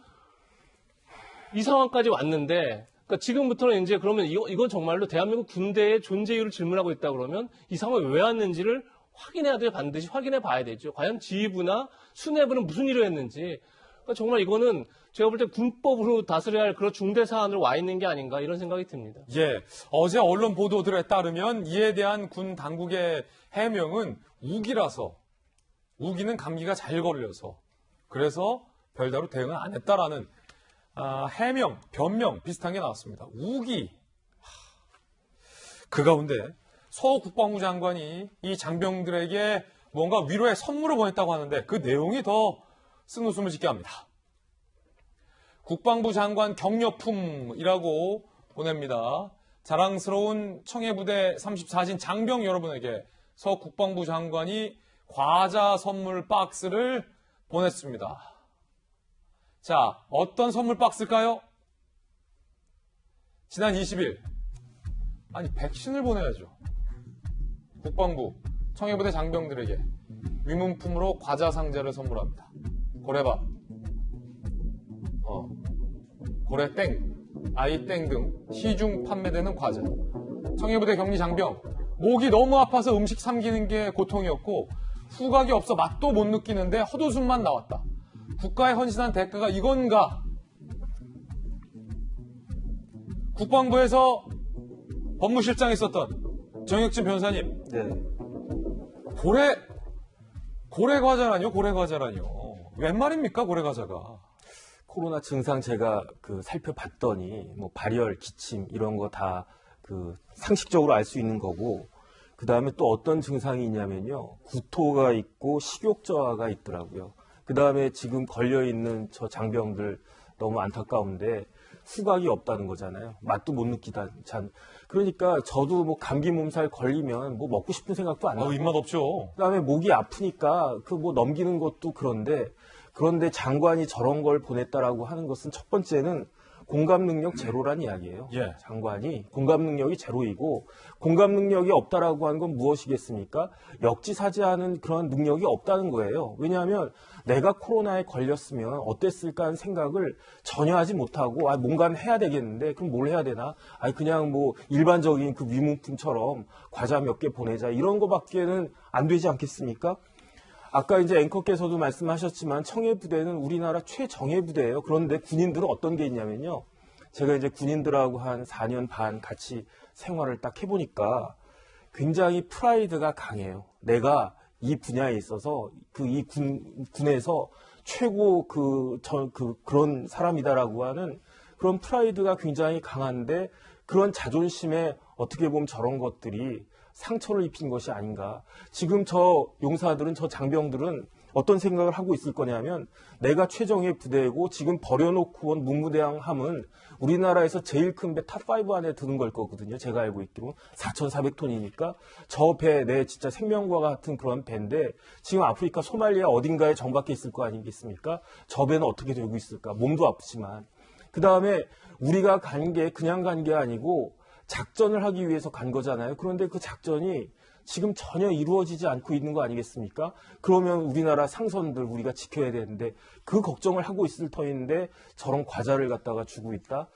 이 상황까지 왔는데, 그러니까 지금부터는 이제 그러면 이건 정말로 대한민국 군대의 존재 이유를 질문하고 있다 그러면 이 상황이 왜 왔는지를 확인해야 돼요. 반드시 확인해 봐야 되죠. 과연 지휘부나 수뇌부는 무슨 일을 했는지. 그러니까 정말 이거는 제가 볼 때 군법으로 다스려야 할 그런 중대 사안으로 와 있는 게 아닌가 이런 생각이 듭니다. 예, 어제 언론 보도들에 따르면 이에 대한 군 당국의 해명은 우기라서, 우기는 감기가 잘 걸려서, 그래서 별다로 대응을 안 했다라는 해명, 변명 비슷한 게 나왔습니다. 우기. 그 가운데 서 국방부 장관이 이 장병들에게 뭔가 위로의 선물을 보냈다고 하는데 그 내용이 더 쓴웃음을 짓게 합니다. 국방부 장관 격려품이라고 보냅니다. 자랑스러운 청해부대 34진 장병 여러분에게 서 국방부 장관이 과자 선물 박스를 보냈습니다. 자, 어떤 선물 박스일까요? 지난 20일. 아니, 백신을 보내야죠. 국방부, 청해부대 장병들에게 위문품으로 과자 상자를 선물합니다. 고래밥, 고래땡, 아이땡 등 시중 판매되는 과자. 청해부대 격리 장병, 목이 너무 아파서 음식 삼키는 게 고통이었고 후각이 없어 맛도 못 느끼는데 헛웃음만 나왔다. 국가에 헌신한 대가가 이건가? 국방부에서 법무실장에 있었던 정혁진 변호사님. 네. 고래 과자라뇨? 고래 과자라뇨? 웬 말입니까? 고래 과자가. 코로나 증상 제가 살펴봤더니 뭐 발열, 기침 이런 거 다 상식적으로 알 수 있는 거고, 그 다음에 또 어떤 증상이 있냐면요, 구토가 있고 식욕 저하가 있더라고요. 그 다음에 지금 걸려 있는 저 장병들 너무 안타까운데 후각이 없다는 거잖아요. 맛도 못 느끼다. 그러니까 저도 뭐 감기 몸살 걸리면 뭐 먹고 싶은 생각도 안 나고. 입맛 없죠. 그다음에 목이 아프니까 뭐 넘기는 것도 그런데 장관이 저런 걸 보냈다라고 하는 것은 첫 번째는 공감 능력 제로란 이야기예요. 예. 장관이 공감 능력이 제로이고, 공감 능력이 없다라고 하는 건 무엇이겠습니까? 역지사지하는 그런 능력이 없다는 거예요. 왜냐하면 내가 코로나에 걸렸으면 어땠을까 하는 생각을 전혀 하지 못하고 뭔가는 해야 되겠는데 그럼 뭘 해야 되나? 그냥 뭐 일반적인 그 위문품처럼 과자 몇 개 보내자 이런 거밖에는 안 되지 않겠습니까? 아까 이제 앵커께서도 말씀하셨지만 청해부대는 우리나라 최정예부대예요. 그런데 군인들은 어떤 게 있냐면요, 제가 이제 군인들하고 한 4년 반 같이 생활을 딱 해보니까 굉장히 프라이드가 강해요. 내가 이 분야에 있어서 이 군에서 최고 그런 사람이다라고 하는 그런 프라이드가 굉장히 강한데, 그런 자존심에 어떻게 보면 저런 것들이 상처를 입힌 것이 아닌가. 지금 저 용사들은, 저 장병들은 어떤 생각을 하고 있을 거냐면, 내가 최정예 부대이고 지금 버려놓고 온 문무대왕함은 우리나라에서 제일 큰 배 탑5 안에 드는 걸 거거든요. 제가 알고 있기로 4,400톤이니까 저 배 내 진짜 생명과 같은 그런 배인데 지금 아프리카 소말리아 어딘가에 정박해 있을 거 아니겠습니까? 저 배는 어떻게 되고 있을까? 몸도 아프지만. 그 다음에 우리가 간 게 그냥 간 게 아니고 작전을 하기 위해서 간 거잖아요. 그런데 그 작전이 지금 전혀 이루어지지 않고 있는 거 아니겠습니까? 그러면 우리나라 상선들 우리가 지켜야 되는데 그 걱정을 하고 있을 터인데 저런 과자를 갖다가 주고 있다?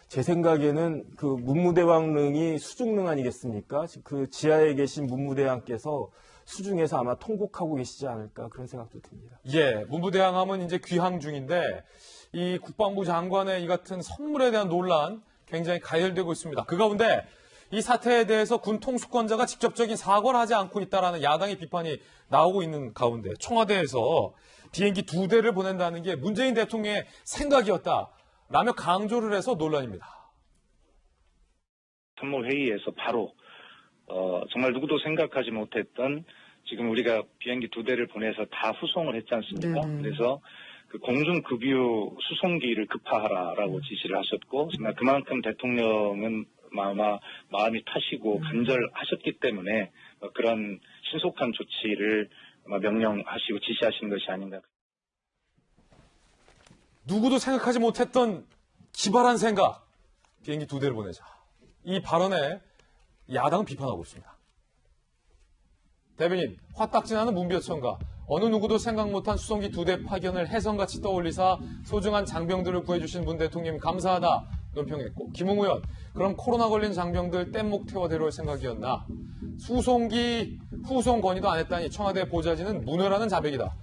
제 생각에는 그 문무대왕릉이 수중릉 아니겠습니까? 그 지하에 계신 문무대왕께서 수중에서 아마 통곡하고 계시지 않을까, 그런 생각도 듭니다. 예, 문무대왕함은 이제 귀향 중인데 이 국방부 장관의 이 같은 선물에 대한 논란 굉장히 가열되고 있습니다. 그 가운데 이 사태에 대해서 군 통수권자가 직접적인 사과를 하지 않고 있다라는 야당의 비판이 나오고 있는 가운데 청와대에서 비행기 2대를 보낸다는 게 문재인 대통령의 생각이었다라며 강조를 해서 논란입니다. 참모회의에서 바로 정말 누구도 생각하지 못했던 지금 우리가 비행기 2대를 보내서 다 후송을 했지 않습니까? 네. 그래서 그 공중급유 수송기를 급파하라라고 지시를 하셨고 정말 그만큼 대통령은 마음이 타시고 간절하셨기 때문에 그런 신속한 조치를 명령하시고 지시하신 것이 아닌가. 누구도 생각하지 못했던 기발한 생각, 비행기 2대를 보내자. 이 발언에 야당은 비판하고 있습니다. 대변인, 화딱지나는 문비어천가 어느 누구도 생각 못한 수송기 2대 파견을 혜성같이 떠올리사 소중한 장병들을 구해주신 문 대통령 감사하다 논평했고, 김웅 의원, 그럼 코로나 걸린 장병들 뗏목 태워 데려올 생각이었나? 수송기 후송 건의도 안 했다니 청와대 보좌진은 문외라는 자백이다.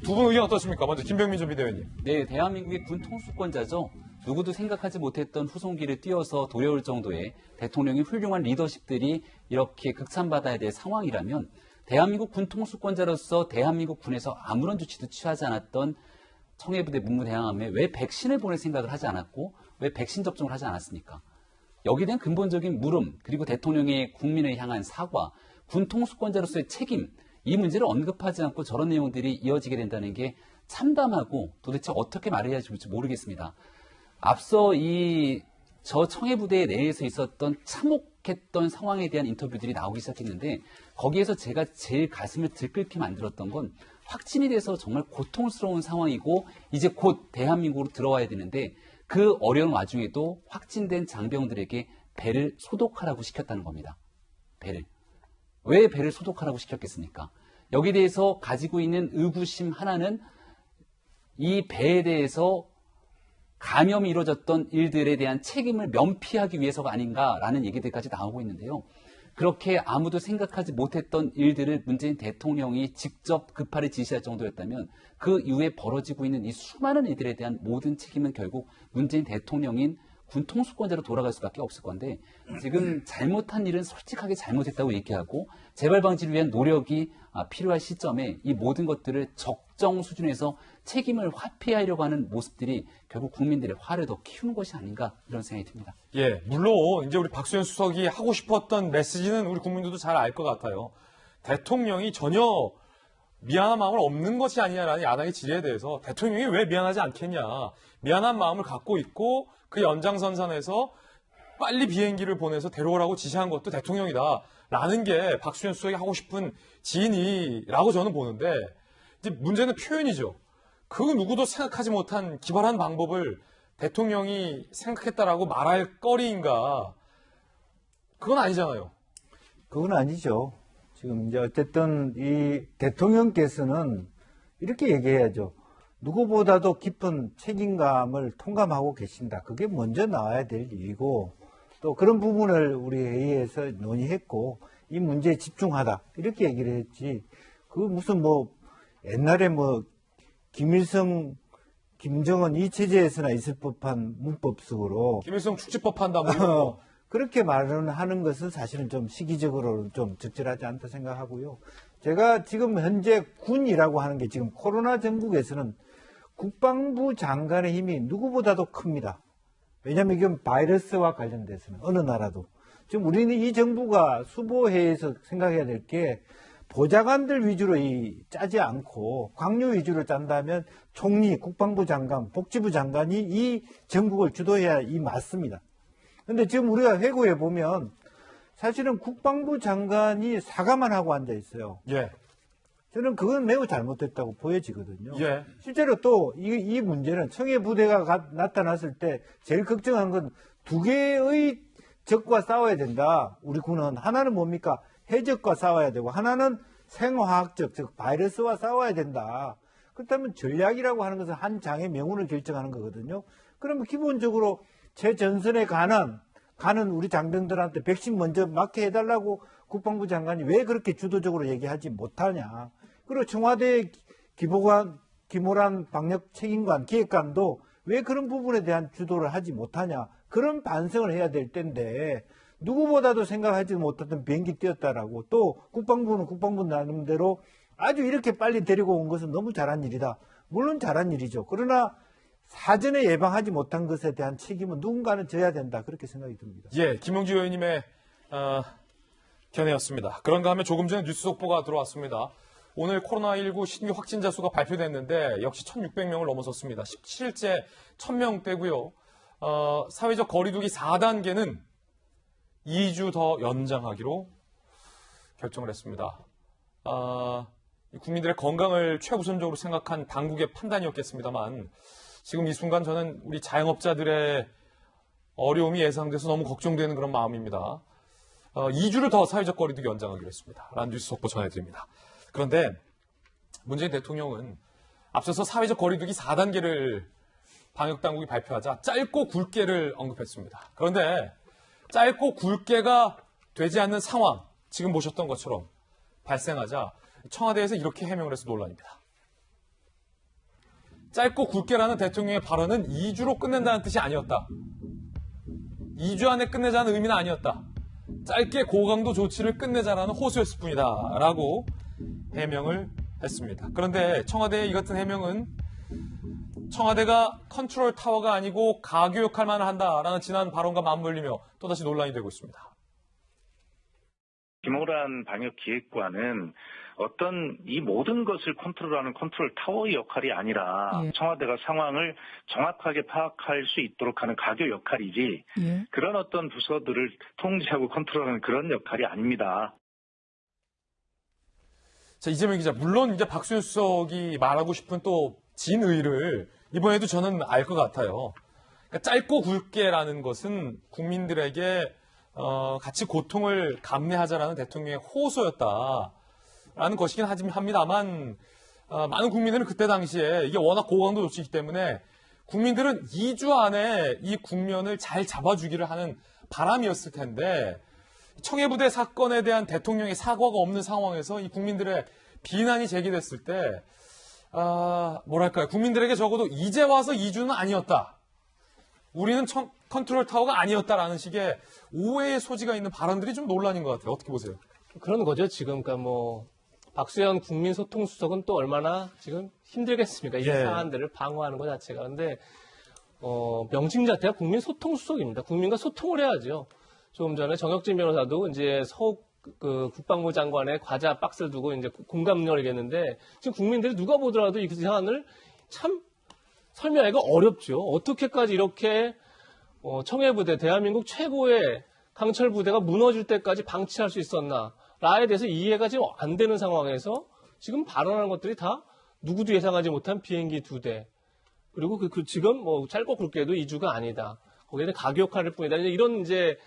두 분 의견 어떻습니까? 먼저 김병민 전 비대위원님. 네, 대한민국의 군 통수권자죠. 누구도 생각하지 못했던 후송기를 띄워서 도려올 정도의 대통령의 훌륭한 리더십들이 이렇게 극찬받아야 될 상황이라면 대한민국 군 통수권자로서 대한민국 군에서 아무런 조치도 취하지 않았던 청해부대 문무대항함에 왜 백신을 보낼 생각을 하지 않았고 왜 백신 접종을 하지 않았습니까? 여기에 대한 근본적인 물음, 그리고 대통령의 국민을 향한 사과, 군 통수권자로서의 책임, 이 문제를 언급하지 않고 저런 내용들이 이어지게 된다는 게 참담하고 도대체 어떻게 말해야 할지 모르겠습니다. 앞서 저 청해부대 내에서 있었던 참혹했던 상황에 대한 인터뷰들이 나오기 시작했는데 거기에서 제가 제일 가슴을 들끓게 만들었던 건 확진이 돼서 정말 고통스러운 상황이고 이제 곧 대한민국으로 들어와야 되는데 그 어려운 와중에도 확진된 장병들에게 배를 소독하라고 시켰다는 겁니다. 배를. 왜 배를 소독하라고 시켰겠습니까? 여기에 대해서 가지고 있는 의구심 하나는 이 배에 대해서 감염이 이루어졌던 일들에 대한 책임을 면피하기 위해서가 아닌가라는 얘기들까지 나오고 있는데요. 그렇게 아무도 생각하지 못했던 일들을 문재인 대통령이 직접 급하게 지시할 정도였다면 그 이후에 벌어지고 있는 이 수많은 일들에 대한 모든 책임은 결국 문재인 대통령인 군 통수권자로 돌아갈 수밖에 없을 건데 지금 잘못한 일은 솔직하게 잘못했다고 얘기하고 재발 방지를 위한 노력이 필요할 시점에 이 모든 것들을 적정 수준에서 책임을 화피하려고 하는 모습들이 결국 국민들의 화를 더 키우는 것이 아닌가 이런 생각이 듭니다. 예, 물론 이제 우리 박수현 수석이 하고 싶었던 메시지는 우리 국민들도 잘 알 것 같아요. 대통령이 전혀 미안한 마음을 없는 것이 아니냐라는 야당의 질의에 대해서 대통령이 왜 미안하지 않겠냐. 미안한 마음을 갖고 있고 그 연장선상에서 빨리 비행기를 보내서 데려오라고 지시한 것도 대통령이다라는 게 박수현 수석이 하고 싶은 진의라고 저는 보는데 이제 문제는 표현이죠. 그 누구도 생각하지 못한 기발한 방법을 대통령이 생각했다라고 말할 거리인가? 그건 아니잖아요. 그건 아니죠. 지금 이제 어쨌든 이 대통령께서는 이렇게 얘기해야죠. 누구보다도 깊은 책임감을 통감하고 계신다. 그게 먼저 나와야 될 일이고 또 그런 부분을 우리 회의에서 논의했고 이 문제에 집중하다. 이렇게 얘기를 했지. 그 무슨 옛날에 김일성, 김정은 이 체제에서나 있을 법한 문법식으로 김일성 축지법 한다 그렇게 말을 하는 것은 사실은 좀 시기적으로 좀 적절하지 않다 생각하고요. 제가 지금 현재 군이라고 하는 게 지금 코로나 전국에서는 국방부 장관의 힘이 누구보다도 큽니다. 왜냐하면 이건 바이러스와 관련돼서는 어느 나라도. 지금 우리는 이 정부가 수보회에서 생각해야 될 게 보좌관들 위주로 짜지 않고 광료 위주로 짠다면 총리, 국방부 장관, 복지부 장관이 이 전국을 주도해야 맞습니다. 근데 지금 우리가 회고에 보면 사실은 국방부 장관이 사과만 하고 앉아 있어요. 예. 저는 그건 매우 잘못됐다고 보여지거든요. 예. 실제로 또 이 문제는 청해 부대가 나타났을 때 제일 걱정한 건 두 개의 적과 싸워야 된다. 우리 군은 하나는 뭡니까? 해적과 싸워야 되고 하나는 생화학적, 즉 바이러스와 싸워야 된다. 그렇다면 전략이라고 하는 것은 한 장의 명운을 결정하는 거거든요. 그러면 기본적으로 최전선에 가는 우리 장병들한테 백신 먼저 맞게 해달라고 국방부 장관이 왜 그렇게 주도적으로 얘기하지 못하냐. 그리고 청와대 김호란 방역 책임관, 기획관도 왜 그런 부분에 대한 주도를 하지 못하냐. 그런 반성을 해야 될 텐데 누구보다도 생각하지 못했던 비행기 띄었다라고 또 국방부는 국방부 나름대로 아주 이렇게 빨리 데리고 온 것은 너무 잘한 일이다. 물론 잘한 일이죠. 그러나 사전에 예방하지 못한 것에 대한 책임은 누군가는 져야 된다. 그렇게 생각이 듭니다. 예, 김용주 의원님의 견해였습니다. 그런가 하면 조금 전에 뉴스 속보가 들어왔습니다. 오늘 코로나19 신규 확진자 수가 발표됐는데 역시 1,600명을 넘어섰습니다. 17일째 1,000명대고요. 사회적 거리두기 4단계는 2주 더 연장하기로 결정을 했습니다. 국민들의 건강을 최우선적으로 생각한 당국의 판단이었겠습니다만 지금 이 순간 저는 우리 자영업자들의 어려움이 예상돼서 너무 걱정되는 그런 마음입니다. 2주를 더 사회적 거리두기 연장하기로 했습니다. 라는 뉴스 속보 전해드립니다. 그런데 문재인 대통령은 앞서서 사회적 거리두기 4단계를 방역당국이 발표하자 짧고 굵게를 언급했습니다. 그런데 짧고 굵게가 되지 않는 상황, 지금 보셨던 것처럼 발생하자 청와대에서 이렇게 해명을 해서 논란입니다. 짧고 굵게라는 대통령의 발언은 2주로 끝낸다는 뜻이 아니었다. 2주 안에 끝내자는 의미는 아니었다. 짧게 고강도 조치를 끝내자라는 호소였을 뿐이다. 라고 해명을 했습니다. 그런데 청와대의 이 같은 해명은 청와대가 컨트롤 타워가 아니고 가교 역할만 한다라는 지난 발언과 맞물리며 또다시 논란이 되고 있습니다. 김호란 방역기획관은 어떤 이 모든 것을 컨트롤하는 컨트롤 타워의 역할이 아니라 청와대가 상황을 정확하게 파악할 수 있도록 하는 가교 역할이지 그런 어떤 부서들을 통제하고 컨트롤하는 그런 역할이 아닙니다. 자, 이재명 기자, 물론 이제 박수현 수석이 말하고 싶은 또 진의를 이번에도 저는 알 것 같아요. 그러니까 짧고 굵게라는 것은 국민들에게 같이 고통을 감내하자라는 대통령의 호소였다라는 것이긴 합니다만 많은 국민들은 그때 당시에 이게 워낙 고강도 조치이기 때문에 국민들은 2주 안에 이 국면을 잘 잡아주기를 하는 바람이었을 텐데 청해부대 사건에 대한 대통령의 사과가 없는 상황에서 이 국민들의 비난이 제기됐을 때 뭐랄까요, 국민들에게 적어도 이제 와서 2주는 아니었다. 우리는 컨트롤 타워가 아니었다라는 식의 오해의 소지가 있는 발언들이 좀 논란인 것 같아요. 어떻게 보세요? 그런 거죠, 지금. 그러니까 뭐 박수현 국민소통수석은 또 얼마나 지금 힘들겠습니까? 이 사안들을 방어하는 것 자체가. 근데 명칭 자체가 국민소통수석입니다. 국민과 소통을 해야죠. 조금 전에 정혁진 변호사도 이제 서욱 국방부 장관의 과자 박스를 두고 이제 공감을 열겠는데 지금 국민들이 누가 보더라도 이 사안을 참 설명하기가 어렵죠. 어떻게까지 이렇게 청해부대, 대한민국 최고의 강철 부대가 무너질 때까지 방치할 수 있었나? 라에 대해서 이해가 지금 안 되는 상황에서 지금 발언하는 것들이 다 누구도 예상하지 못한 비행기 2대. 그리고 지금 뭐 짧고 굵게도 2주가 아니다. 거기에는 가교 역할일 뿐이다. 이런 이제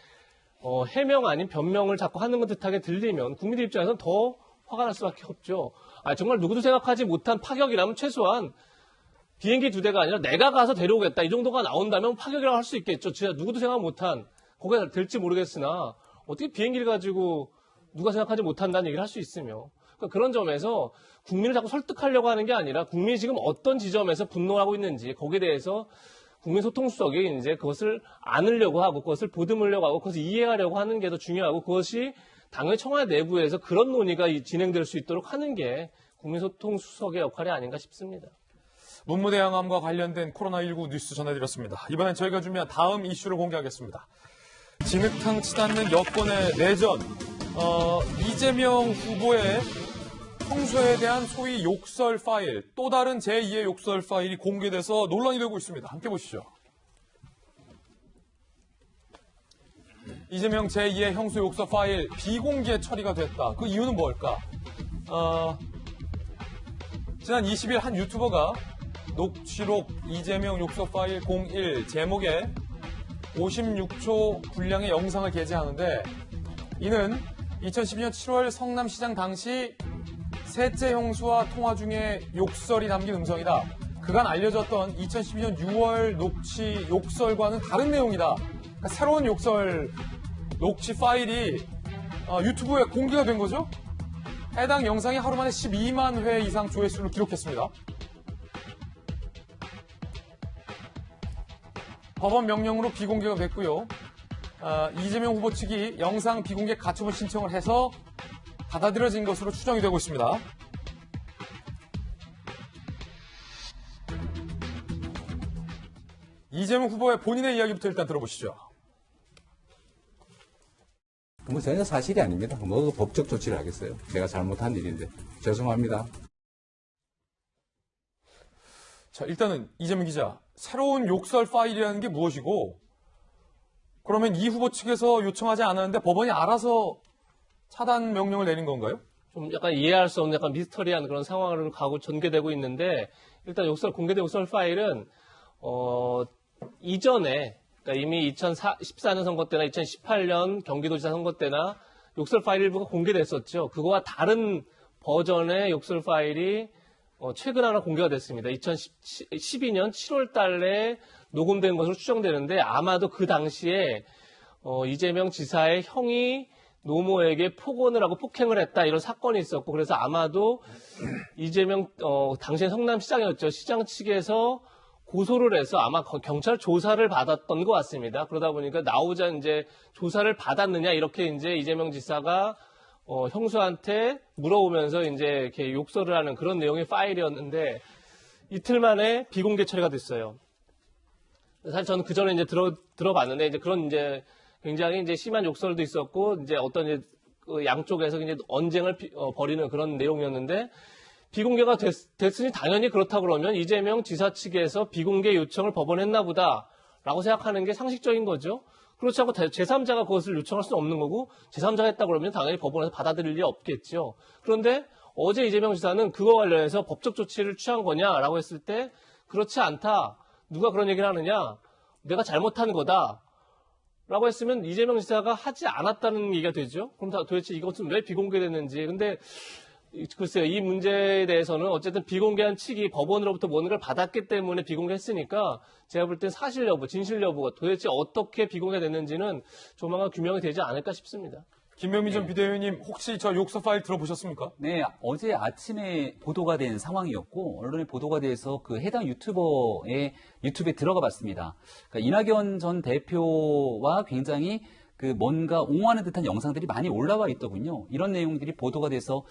해명 아닌 변명을 자꾸 하는 것 듯하게 들리면 국민들 입장에서는 더 화가 날 수밖에 없죠. 정말 누구도 생각하지 못한 파격이라면 최소한 비행기 2대가 아니라 내가 가서 데려오겠다. 이 정도가 나온다면 파격이라고 할 수 있겠죠. 진짜 누구도 생각 못한, 거기가 될지 모르겠으나 어떻게 비행기를 가지고 누가 생각하지 못한다는 얘기를 할 수 있으며. 그러니까 그런 점에서 국민을 자꾸 설득하려고 하는 게 아니라 국민이 지금 어떤 지점에서 분노하고 있는지 거기에 대해서 국민소통수석이 이제 그것을 안으려고 하고 그것을 보듬으려고 하고 그것을 이해하려고 하는 게 더 중요하고 그것이 당연히 청와대 내부에서 그런 논의가 진행될 수 있도록 하는 게 국민소통수석의 역할이 아닌가 싶습니다. 문무대항암과 관련된 코로나19 뉴스 전해드렸습니다. 이번엔 저희가 준비한 다음 이슈를 공개하겠습니다. 진흙탕 치닫는 여권의 내전, 이재명 후보의 평소에 대한 소위 욕설 파일, 또 다른 제2의 욕설 파일이 공개돼서 논란이 되고 있습니다. 함께 보시죠. 이재명 제2의 형수 욕설 파일 비공개 처리가 됐다. 그 이유는 뭘까? 지난 20일 한 유튜버가 녹취록 이재명 욕설 파일 01 제목에 56초 분량의 영상을 게재하는데 이는 2012년 7월 성남시장 당시 셋째 형수와 통화 중에 욕설이 담긴 음성이다. 그간 알려졌던 2012년 6월 녹취 욕설과는 다른 내용이다. 그러니까 새로운 욕설 녹취 파일이 유튜브에 공개가 된 거죠. 해당 영상이 하루 만에 12만 회 이상 조회수를 기록했습니다. 법원 명령으로 비공개가 됐고요. 이재명 후보 측이 영상 비공개 가처분 신청을 해서 받아들여진 것으로 추정이 되고 있습니다. 이재명 후보의 본인의 이야기부터 일단 들어보시죠. 뭐 전혀 사실이 아닙니다. 뭐 법적 조치를 하겠어요. 내가 잘못한 일인데 죄송합니다. 자, 일단은 이재명 기자, 새로운 욕설 파일이라는 게 무엇이고, 그러면 이 후보 측에서 요청하지 않았는데 법원이 알아서 차단 명령을 내린 건가요? 좀 약간 이해할 수 없는 약간 미스터리한 그런 상황으로 가고 전개되고 있는데, 일단 공개된 욕설 파일은 이전에, 그러니까 이미 2014년 선거 때나 2018년 경기도지사 선거 때나 욕설 파일 일부가 공개됐었죠. 그거와 다른 버전의 욕설 파일이 최근 하나 공개가 됐습니다. 2012년 7월 달에 녹음된 것으로 추정되는데, 아마도 그 당시에 이재명 지사의 형이 노모에게 폭언을 하고 폭행을 했다, 이런 사건이 있었고, 그래서 아마도 이재명 당시엔 성남시장이었죠. 시장 측에서 고소를 해서 아마 경찰 조사를 받았던 것 같습니다. 그러다 보니까 나오자 이제 조사를 받았느냐, 이렇게 이제 이재명 지사가 형수한테 물어보면서 이제 이렇게 욕설을 하는 그런 내용의 파일이었는데, 이틀 만에 비공개 처리가 됐어요. 사실 저는 그 전에 이제 들어봤는데, 이제 그런 이제 굉장히 이제 심한 욕설도 있었고, 이제 어떤 이제 그 양쪽에서 이제 언쟁을 벌이는 그런 내용이었는데, 비공개가 됐으니 당연히 그렇다 그러면 이재명 지사 측에서 비공개 요청을 법원에 했나 보다라고 생각하는 게 상식적인 거죠. 그렇지 않고 제3자가 그것을 요청할 수는 없는 거고, 제3자가 했다 그러면 당연히 법원에서 받아들일 리 없겠죠. 그런데 어제 이재명 지사는 그거 관련해서 법적 조치를 취한 거냐라고 했을 때, 그렇지 않다. 누가 그런 얘기를 하느냐? 내가 잘못한 거다. 라고 했으면 이재명 지사가 하지 않았다는 얘기가 되죠. 그럼 도대체 이것은 왜 비공개됐는지. 근데 글쎄요, 이 문제에 대해서는 어쨌든 비공개한 측이 법원으로부터 뭔가를 받았기 때문에 비공개했으니까, 제가 볼 땐 사실 여부, 진실 여부가 도대체 어떻게 비공개됐는지는 조만간 규명이 되지 않을까 싶습니다. 김명민 전 비대위원님, 혹시 저 욕설 파일 들어보셨습니까? 네, 어제 아침에 보도가 된 상황이었고, 언론에 보도가 돼서 그 해당 유튜버의 유튜브에 들어가 봤습니다. 그러니까 이낙연 전 대표와 굉장히 그 뭔가 옹호하는 듯한 영상들이 많이 올라와 있더군요. 이런 내용들이 보도가 돼서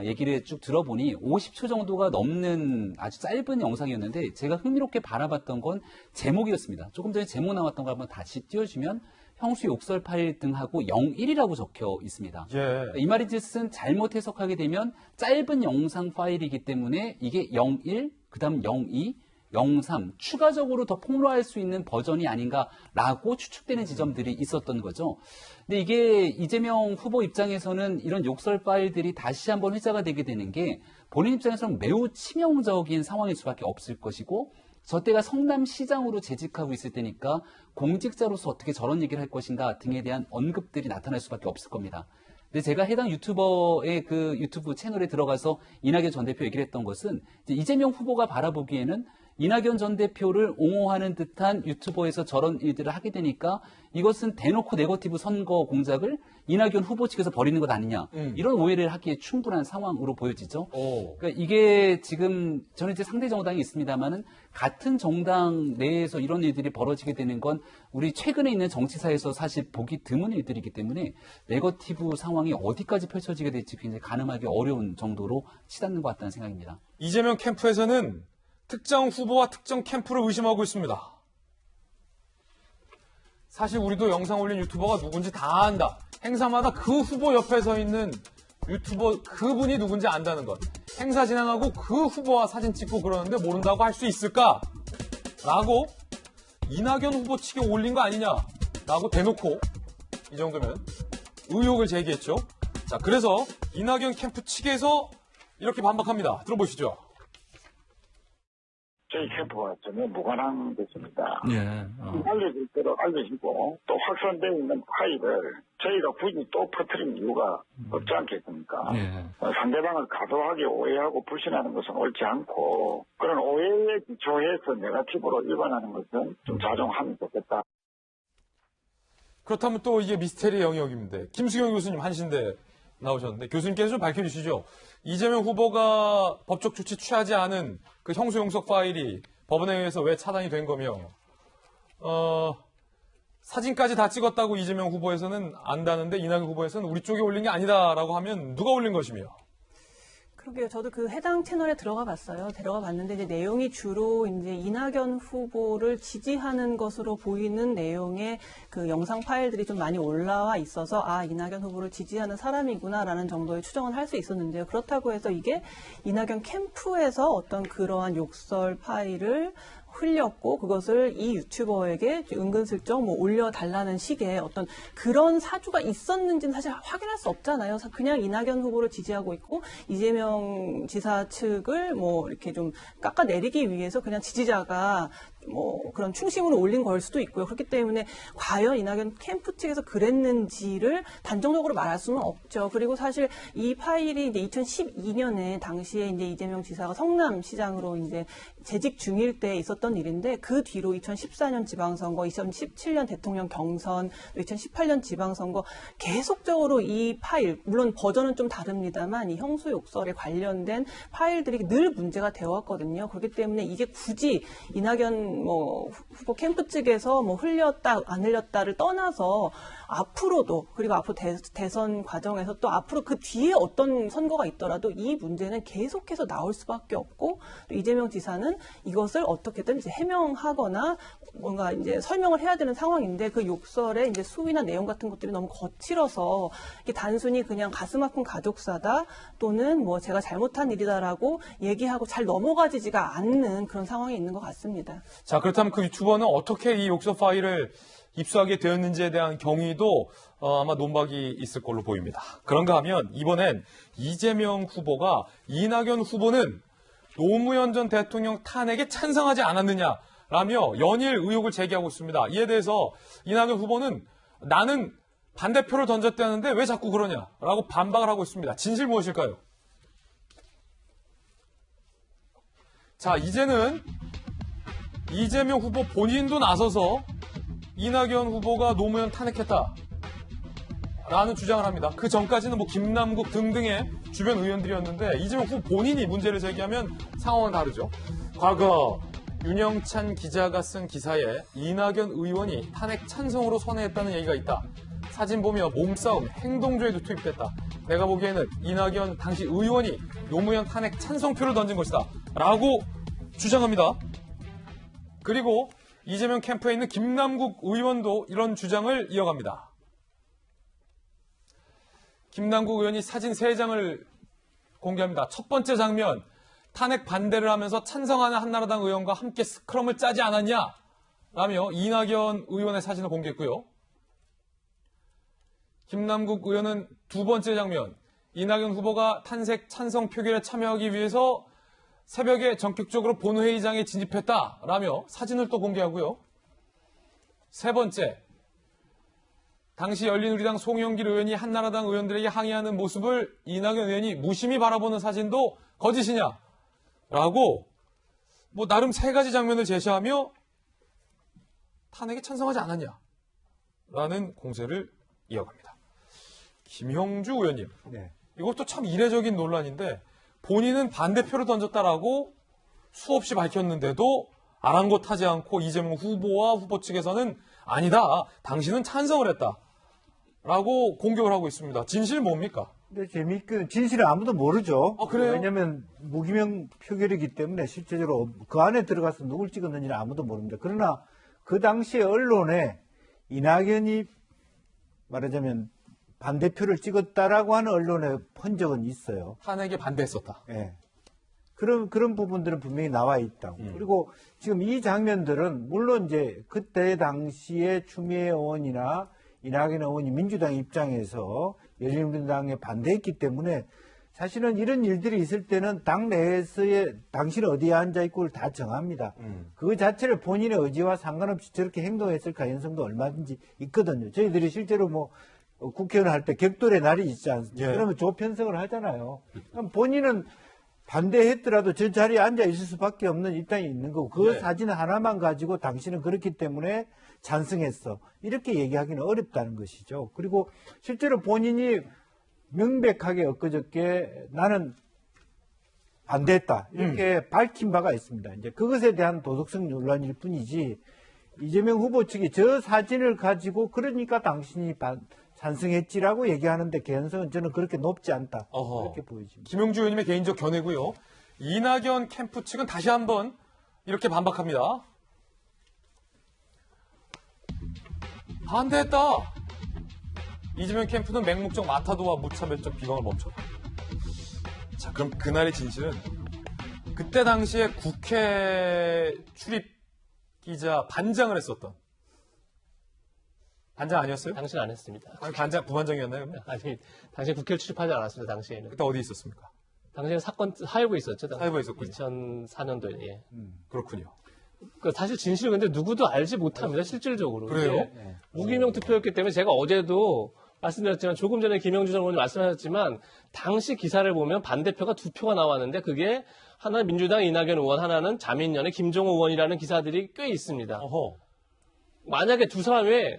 얘기를 쭉 들어보니 50초 정도가 넘는 아주 짧은 영상이었는데, 제가 흥미롭게 바라봤던 건 제목이었습니다. 조금 전에 제목 나왔던 거 한번 다시 띄워주면, 형수 욕설 파일 등하고 01이라고 적혀 있습니다. 예. 이 말인 즉슨 잘못 해석하게 되면 짧은 영상 파일이기 때문에 이게 01, 그 다음 02, 03 추가적으로 더 폭로할 수 있는 버전이 아닌가라고 추측되는 지점들이 있었던 거죠. 근데 이게 이재명 후보 입장에서는 이런 욕설 파일들이 다시 한번 회자가 되게 되는 게 본인 입장에서는 매우 치명적인 상황일 수밖에 없을 것이고, 저 때가 성남시장으로 재직하고 있을 때니까 공직자로서 어떻게 저런 얘기를 할 것인가 등에 대한 언급들이 나타날 수밖에 없을 겁니다. 근데 제가 해당 유튜버의 그 유튜브 채널에 들어가서 이낙연 전 대표 얘기를 했던 것은, 이제 이재명 후보가 바라보기에는 이낙연 전 대표를 옹호하는 듯한 유튜버에서 저런 일들을 하게 되니까 이것은 대놓고 네거티브 선거 공작을 이낙연 후보 측에서 벌이는 것 아니냐, 이런 오해를 하기에 충분한 상황으로 보여지죠. 그러니까 이게 지금 저는 이제 상대 정당이 있습니다만은 같은 정당 내에서 이런 일들이 벌어지게 되는 건 우리 최근에 있는 정치사에서 사실 보기 드문 일들이기 때문에 네거티브 상황이 어디까지 펼쳐지게 될지 굉장히 가늠하기 어려운 정도로 치닫는 것 같다는 생각입니다. 이재명 캠프에서는 특정 후보와 특정 캠프를 의심하고 있습니다. 사실 우리도 영상 올린 유튜버가 누군지 다 안다. 행사마다 그 후보 옆에 서 있는 유튜버 그분이 누군지 안다는 것. 행사 진행하고 그 후보와 사진 찍고 그러는데 모른다고 할 수 있을까? 라고 이낙연 후보 측에 올린 거 아니냐라고 대놓고 이 정도면 의혹을 제기했죠. 자, 그래서 이낙연 캠프 측에서 이렇게 반박합니다. 들어보시죠. 저희 캠프와 전혀 무관한 것입니다. 예. 알려질 대로 알려지고 또 확산되어 있는 파일을 저희가 굳이 또 퍼뜨린 이유가 없지 않겠습니까? 예. 상대방을 과도하게 오해하고 불신하는 것은 옳지 않고, 그런 오해에 기초해서 네거티브로 일반하는 것은 좀 자중하면 좋겠다. 그렇다면 또 이게 미스테리 영역입니다. 김수경 교수님 한신대 나오셨는데, 교수님께서 좀 밝혀주시죠. 이재명 후보가 법적 조치 취하지 않은 그 형수 용석 파일이 법원에 의해서 왜 차단이 된 거며, 사진까지 다 찍었다고 이재명 후보에서는 안다는데 이낙연 후보에서는 우리 쪽에 올린 게 아니다라고 하면 누가 올린 것이며? 그게요. 저도 그 해당 채널에 들어가 봤는데 이제 내용이 주로 이제 이낙연 후보를 지지하는 것으로 보이는 내용의 그 영상 파일들이 좀 많이 올라와 있어서 아, 이낙연 후보를 지지하는 사람이구나라는 정도의 추정은 할 수 있었는데요. 그렇다고 해서 이게 이낙연 캠프에서 어떤 그러한 욕설 파일을 흘렸고 그것을 이 유튜버에게 은근슬쩍 뭐 올려달라는 식의 어떤 그런 사주가 있었는지는 사실 확인할 수 없잖아요. 그냥 이낙연 후보를 지지하고 있고 이재명 지사 측을 뭐 이렇게 좀 깎아내리기 위해서 그냥 지지자가 뭐 그런 충심으로 올린 걸 수도 있고요. 그렇기 때문에 과연 이낙연 캠프 측에서 그랬는지를 단정적으로 말할 수는 없죠. 그리고 사실 이 파일이 이제 2012년에 당시에 이제 이재명 지사가 성남시장으로 이제 재직 중일 때 있었던 일인데 그 뒤로 2014년 지방선거, 2017년 대통령 경선, 2018년 지방선거 계속적으로 이 파일, 물론 버전은 좀 다릅니다만 이 형수 욕설에 관련된 파일들이 늘 문제가 되어 왔거든요. 그렇기 때문에 이게 굳이 이낙연 뭐 후보 캠프 측에서 뭐 흘렸다 안 흘렸다를 떠나서 앞으로도 그리고 앞으로 대선 과정에서 또 앞으로 그 뒤에 어떤 선거가 있더라도 이 문제는 계속해서 나올 수밖에 없고 또 이재명 지사는 이것을 어떻게든 이제 해명하거나 뭔가 이제 설명을 해야 되는 상황인데 그 욕설의 이제 수위나 내용 같은 것들이 너무 거칠어서 이게 단순히 그냥 가슴 아픈 가족사다 또는 뭐 제가 잘못한 일이다라고 얘기하고 잘 넘어가지지가 않는 그런 상황이 있는 것 같습니다. 자, 그렇다면 그 유튜버는 어떻게 이 욕설 파일을 입수하게 되었는지에 대한 경위도 아마 논박이 있을 걸로 보입니다. 그런가 하면 이번엔 이재명 후보가 이낙연 후보는 노무현 전 대통령 탄핵에 찬성하지 않았느냐라며 연일 의혹을 제기하고 있습니다. 이에 대해서 이낙연 후보는 나는 반대표를 던졌다는데 왜 자꾸 그러냐라고 반박을 하고 있습니다. 진실 무엇일까요? 자, 이제는 이재명 후보 본인도 나서서 이낙연 후보가 노무현 탄핵했다 라는 주장을 합니다. 그 전까지는 뭐 김남국 등등의 주변 의원들이었는데 이재명 후보 본인이 문제를 제기하면 상황은 다르죠. 과거 윤영찬 기자가 쓴 기사에 이낙연 의원이 탄핵 찬성으로 선회했다는 얘기가 있다. 사진 보면 몸싸움, 행동조에도 투입됐다. 내가 보기에는 이낙연 당시 의원이 노무현 탄핵 찬성표를 던진 것이다 라고 주장합니다. 그리고 이재명 캠프에 있는 김남국 의원도 이런 주장을 이어갑니다. 김남국 의원이 사진 3장을 공개합니다. 첫 번째 장면, 탄핵 반대를 하면서 찬성하는 한나라당 의원과 함께 스크럼을 짜지 않았냐? 라며 이낙연 의원의 사진을 공개했고요. 김남국 의원은 두 번째 장면, 이낙연 후보가 탄핵 찬성 표결에 참여하기 위해서 새벽에 전격적으로 본회의장에 진입했다라며 사진을 또 공개하고요. 세 번째, 당시 열린우리당 송영길 의원이 한나라당 의원들에게 항의하는 모습을 이낙연 의원이 무심히 바라보는 사진도 거짓이냐? 라고 뭐 나름 3가지 장면을 제시하며 탄핵에 찬성하지 않았냐? 라는 공세를 이어갑니다. 김형주 의원님, 네. 이것도 참 이례적인 논란인데 본인은 반대표를 던졌다라고 수없이 밝혔는데도 아랑곳하지 않고 이재명 후보와 후보 측에서는 아니다, 당신은 찬성을 했다라고 공격을 하고 있습니다. 진실 뭡니까? 근데 재미있게 진실은 아무도 모르죠. 그래요? 왜냐하면 무기명 표결이기 때문에 실제적으로 그 안에 들어가서 누굴 찍었는지는 아무도 모릅니다. 그러나 그 당시에 언론에 이낙연이 말하자면 반대표를 찍었다라고 하는 언론의 흔적은 있어요. 탄핵에 반대했었다. 네. 그런 부분들은 분명히 나와 있다고. 그리고 지금 이 장면들은 물론 이제 그때 당시에 추미애 의원이나 이낙연 의원이 민주당 입장에서 열린우리당에 반대했기 때문에 사실은 이런 일들이 있을 때는 당 내에서의 당신은 어디에 앉아있고를 다 정합니다. 그 자체를 본인의 의지와 상관없이 저렇게 행동했을 가능성도 얼마든지 있거든요. 저희들이 실제로 뭐 국회의원 할 때 격돌의 날이 있지 않습니까? 예. 그러면 조편성을 하잖아요. 그럼 본인은 반대했더라도 저 자리에 앉아 있을 수밖에 없는 입장이 있는 거고 그 네. 사진 하나만 가지고 당신은 그렇기 때문에 찬성했어. 이렇게 얘기하기는 어렵다는 것이죠. 그리고 실제로 본인이 명백하게 엊그저께 나는 반대했다. 이렇게 밝힌 바가 있습니다. 이제 그것에 대한 도덕성 논란일 뿐이지 이재명 후보 측이 저 사진을 가지고 그러니까 당신이 찬성했지라고 얘기하는데 개연성은 저는 그렇게 높지 않다. 그렇게 보여집니다. 김용주 의원님의 개인적 견해고요. 이낙연 캠프 측은 다시 한번 이렇게 반박합니다. 반대했다. 이재명 캠프는 맹목적 마타도와 무차별적 비방을 멈췄다. 자, 그럼 그날의 진실은 그때 당시에 국회 출입 기자 반장을 했었던 반장 아니었어요? 당시는 안 했습니다. 아니, 반장 부반장이었나요? 그러면? 아니, 당시에 국회를 출입하지 않았습니다. 당시에는. 그때 어디 있었습니까? 당시에는 사회부에 있었죠. 사회부에 있었군요. 2004년도에. 예. 그렇군요. 사실 진실은 근데 누구도 알지 못합니다. 실질적으로. 그래요? 네. 무기명 투표였기 때문에 제가 어제도 말씀드렸지만 조금 전에 김영주 전 의원님 말씀하셨지만 당시 기사를 보면 반대표가 2표가 나왔는데 그게 하나는 민주당 이낙연 의원, 하나는 자민련의 김종호 의원이라는 기사들이 꽤 있습니다. 만약에 두 사람이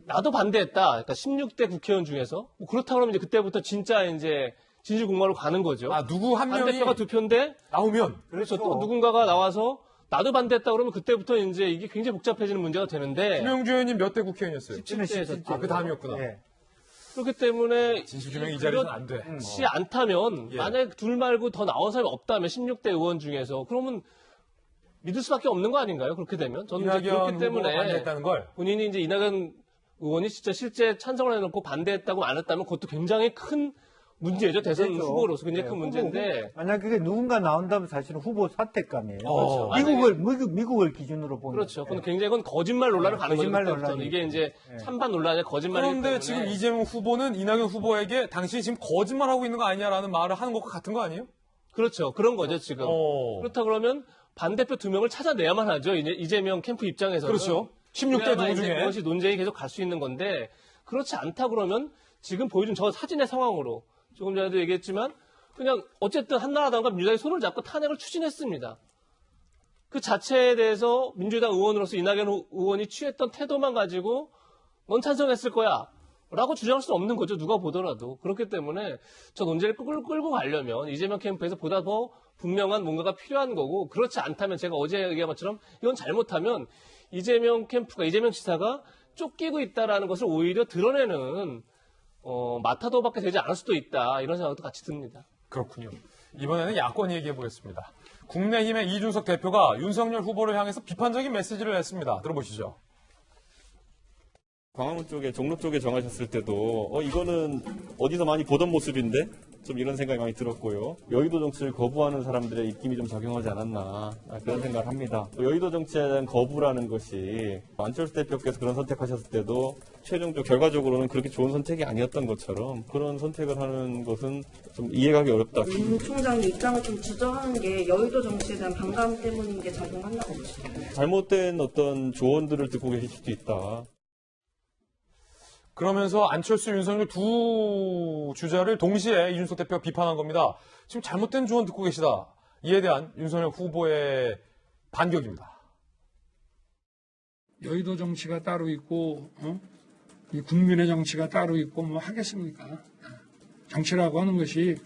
나도 반대했다. 그러니까 16대 국회의원 중에서 뭐 그렇다 그러면 이제 그때부터 진짜 이제 진실 공방으로 가는 거죠. 아, 누구 한 명이 반대표가 2표인데 나오면 그렇죠. 또 누군가가 나와서 나도 반대했다 그러면 그때부터 이제 이게 굉장히 복잡해지는 문제가 되는데. 김영주 의원님 몇 대 국회의원이었어요? 17대. 아, 그 다음이었구나. 예. 그렇기 때문에 진실규명이 이 자리에서는 안 돼. 그렇지 않다면 만약 둘 말고 더 나온 사람이 없다면 16대 의원 중에서 그러면 믿을 수밖에 없는 거 아닌가요? 그렇게 되면 저는 이제 그렇기 때문에 반대했다는 걸 본인이 이제 이낙연 의원이 진짜 실제 찬성을 해놓고 반대했다고 안 했다면 그것도 굉장히 큰 문제죠. 대선 그렇죠. 후보로서 굉장히 큰 문제인데. 후보, 만약 그게 누군가 나온다면 사실은 후보 사퇴감이에요. 그렇죠. 미국을 기준으로 보면. 그렇죠. 그건 굉장히 그건 거짓말 논란을 가는 거죠. 거짓말 논란이. 이게 이제 찬반 논란이 거짓말이기 때문에. 그런데 지금 이재명 후보는 이낙연 후보에게 당신이 지금 거짓말하고 있는 거 아니냐라는 말을 하는 것과 같은 거 아니에요? 그렇죠. 그런 거죠, 지금. 그렇다 그러면 반대표 2명을 찾아내야만 하죠. 이재명 캠프 입장에서는. 그렇죠. 16대 누구 중에. 그것이 논쟁이 계속 갈 수 있는 건데 그렇지 않다 그러면 지금 보여준 저 사진의 상황으로 조금 전에도 얘기했지만 그냥 어쨌든 한나라당과 민주당이 손을 잡고 탄핵을 추진했습니다. 그 자체에 대해서 민주당 의원으로서 이낙연 의원이 취했던 태도만 가지고 넌 찬성했을 거야 라고 주장할 수는 없는 거죠. 누가 보더라도. 그렇기 때문에 저 논쟁을 끌고 가려면 이재명 캠프에서 보다 더 분명한 뭔가가 필요한 거고 그렇지 않다면 제가 어제 얘기한 것처럼 이건 잘못하면 이재명 캠프가 이재명 지사가 쫓기고 있다라는 것을 오히려 드러내는 마타도밖에 되지 않을 수도 있다. 이런 생각도 같이 듭니다. 그렇군요. 이번에는 야권 얘기해 보겠습니다. 국민의힘의 이준석 대표가 윤석열 후보를 향해서 비판적인 메시지를 냈습니다. 들어보시죠. 광화문 쪽에 종로 쪽에 정하셨을 때도 이거는 어디서 많이 보던 모습인데 좀 이런 생각이 많이 들었고요. 여의도 정치를 거부하는 사람들의 입김이 좀 작용하지 않았나 그런 생각을 합니다. 여의도 정치에 대한 거부라는 것이 안철수 대표께서 그런 선택하셨을 때도 최종적 결과적으로는 그렇게 좋은 선택이 아니었던 것처럼 그런 선택을 하는 것은 좀 이해가기 어렵다. 윤 총장이 입장을 좀 주저하는 게 여의도 정치에 대한 반감 때문인 게 작용한다고 보시나요? 잘못된 어떤 조언들을 듣고 계실 수도 있다. 그러면서 안철수, 윤석열 두 주자를 동시에 이준석 대표가 비판한 겁니다. 지금 잘못된 조언 듣고 계시다. 이에 대한 윤석열 후보의 반격입니다. 여의도 정치가 따로 있고 이 국민의 정치가 따로 있고 뭐 하겠습니까? 정치라고 하는 것이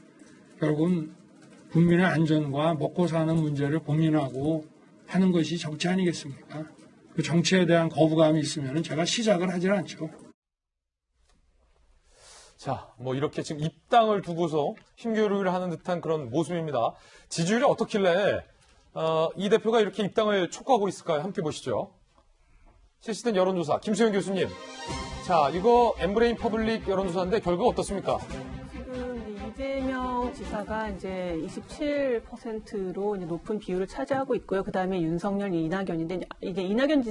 결국은 국민의 안전과 먹고 사는 문제를 고민하고 하는 것이 정치 아니겠습니까? 그 정치에 대한 거부감이 있으면 제가 시작을 하질 않죠. 자, 뭐 이렇게 지금 입당을 두고서 힘겨루기를 하는 듯한 그런 모습입니다. 지지율이 어떻길래 이 대표가 이렇게 입당을 촉구하고 있을까요? 함께 보시죠. 실시된 여론조사 김수영 교수님. 자, 이거 엠브레인 퍼블릭 여론조사인데 결과가 어떻습니까? 지금 이재명 지사가 이제 27%로 이제 높은 비율을 차지하고 있고요. 그 다음에 윤석열, 이낙연인데 이제 이낙연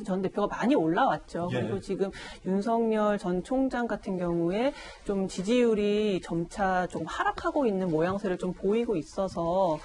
전 대표가 많이 올라왔죠. 예. 그리고 지금 윤석열 전 총장 같은 경우에 좀 지지율이 점차 좀 하락하고 있는 모양새를 좀 보이고 있어서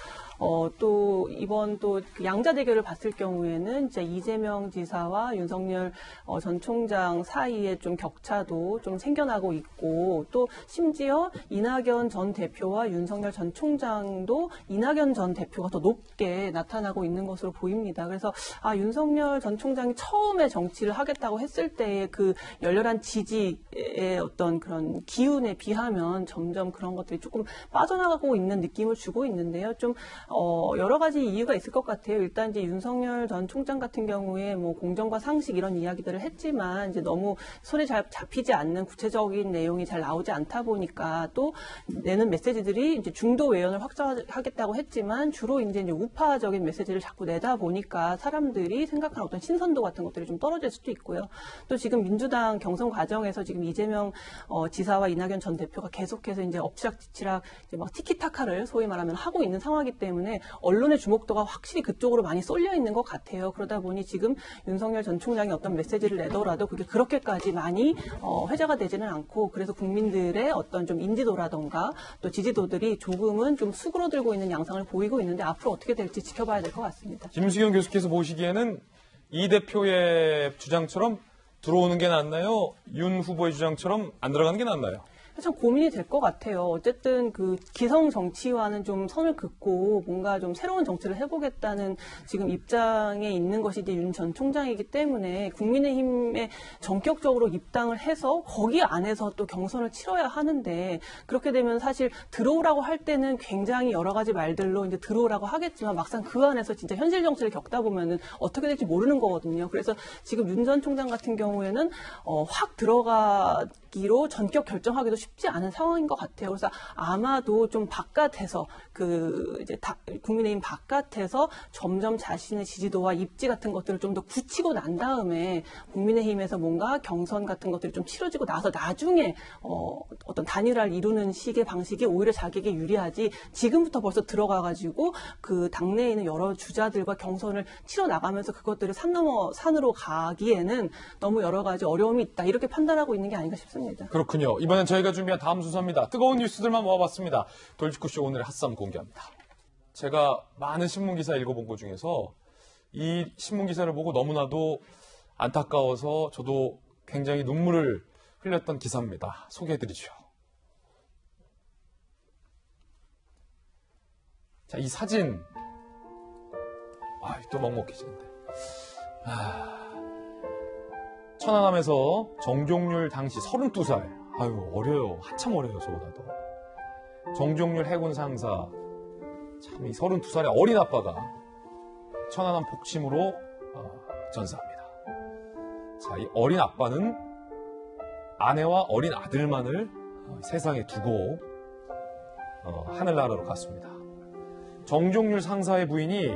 또 이번 또 양자 대결을 봤을 경우에는 이제 이재명 지사와 윤석열 전 총장 사이에 좀 격차도 좀 생겨나고 있고 또 심지어 이낙연 전 대표와 윤석열 전 총장도 이낙연 전 대표가 더 높게 나타나고 있는 것으로 보입니다. 그래서 윤석열 전 총장이 처음에 정치를 하겠다고 했을 때의 그 열렬한 지지의 어떤 그런 기운에 비하면 점점 그런 것들이 조금 빠져나가고 있는 느낌을 주고 있는데요. 좀 여러 가지 이유가 있을 것 같아요. 일단 이제 윤석열 전 총장 같은 경우에 뭐 공정과 상식 이런 이야기들을 했지만 이제 너무 손에 잘 잡히지 않는 구체적인 내용이 잘 나오지 않다 보니까 또 내는 메시지들이 이제 중도 외연을 확장하겠다고 했지만 주로 이제 우파적인 메시지를 자꾸 내다 보니까 사람들이 생각하는 어떤 신선도 같은 것들이 좀 떨어질 수도 있고요. 또 지금 민주당 경선 과정에서 지금 이재명 지사와 이낙연 전 대표가 계속해서 이제 엎치락뒤치락 이제 막 티키타카를 소위 말하면 하고 있는 상황이기 때문에 언론의 주목도가 확실히 그쪽으로 많이 쏠려 있는 것 같아요. 그러다 보니 지금 윤석열 전 총장이 어떤 메시지를 내더라도 그게 그렇게까지 많이 회자가 되지는 않고 그래서 국민들의 어떤 좀 인지도라던가 또 지지도들이 조금은 좀 수그러들고 있는 양상을 보이고 있는데 앞으로 어떻게 될지 지켜봐야 될 것 같습니다. 김수경 교수께서 보시기에는 이 대표의 주장처럼 들어오는 게 낫나요? 윤 후보의 주장처럼 안 들어가는 게 낫나요? 참 고민이 될 것 같아요. 어쨌든 그 기성 정치와는 좀 선을 긋고 뭔가 좀 새로운 정치를 해보겠다는 지금 입장에 있는 것이 이제 윤 전 총장이기 때문에 국민의힘에 전격적으로 입당을 해서 거기 안에서 또 경선을 치러야 하는데 그렇게 되면 사실 들어오라고 할 때는 굉장히 여러 가지 말들로 이제 들어오라고 하겠지만 막상 그 안에서 진짜 현실 정치를 겪다 보면은 어떻게 될지 모르는 거거든요. 그래서 지금 윤 전 총장 같은 경우에는 확 들어가기로 전격 결정하기도 쉽지 않은 상황인 것 같아요. 그래서 아마도 좀 바깥에서 이제 국민의힘 바깥에서 점점 자신의 지지도와 입지 같은 것들을 좀 더 굳히고 난 다음에 국민의힘에서 뭔가 경선 같은 것들이 좀 치러지고 나서 나중에 어떤 단일화를 이루는 식의 방식이 오히려 자기에게 유리하지 지금부터 벌써 들어가가지고 그 당내에 있는 여러 주자들과 경선을 치러 나가면서 그것들을 산 넘어 산으로 가기에는 너무 여러 가지 어려움이 있다 이렇게 판단하고 있는 게 아닌가 싶습니다. 그렇군요. 이번엔 저희가 준비한 다음 순서입니다. 뜨거운 뉴스들만 모아봤습니다. 돌직구쇼 오늘의 핫쌈 공개합니다. 제가 많은 신문기사 읽어본 것 중에서 이 신문기사를 보고 너무나도 안타까워서 저도 굉장히 눈물을 흘렸던 기사입니다. 소개해드리죠. 자, 이 사진. 또 먹먹해지는데. 천안함에서 정종률 당시 32살. 어려요. 한참 어려요, 저보다도. 정종률 해군 상사. 참, 이 32살의 어린 아빠가 천안함 복심으로 전사합니다. 자, 이 어린 아빠는 아내와 어린 아들만을 세상에 두고 하늘나라로 갔습니다. 정종률 상사의 부인이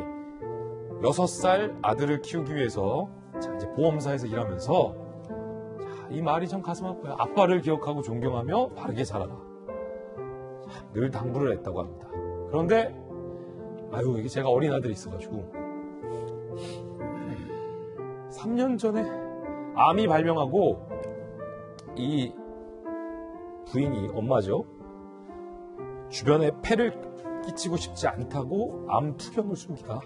6살 아들을 키우기 위해서 이제 보험사에서 일하면서 이 말이 참 가슴 아파요. 아빠를 기억하고 존경하며 바르게 자라라. 늘 당부를 했다고 합니다. 그런데 이게 제가 어린 아들이 있어가지고 3년 전에 암이 발병하고 이 부인이 엄마죠. 주변에 폐를 끼치고 싶지 않다고 암 투병을 숨기다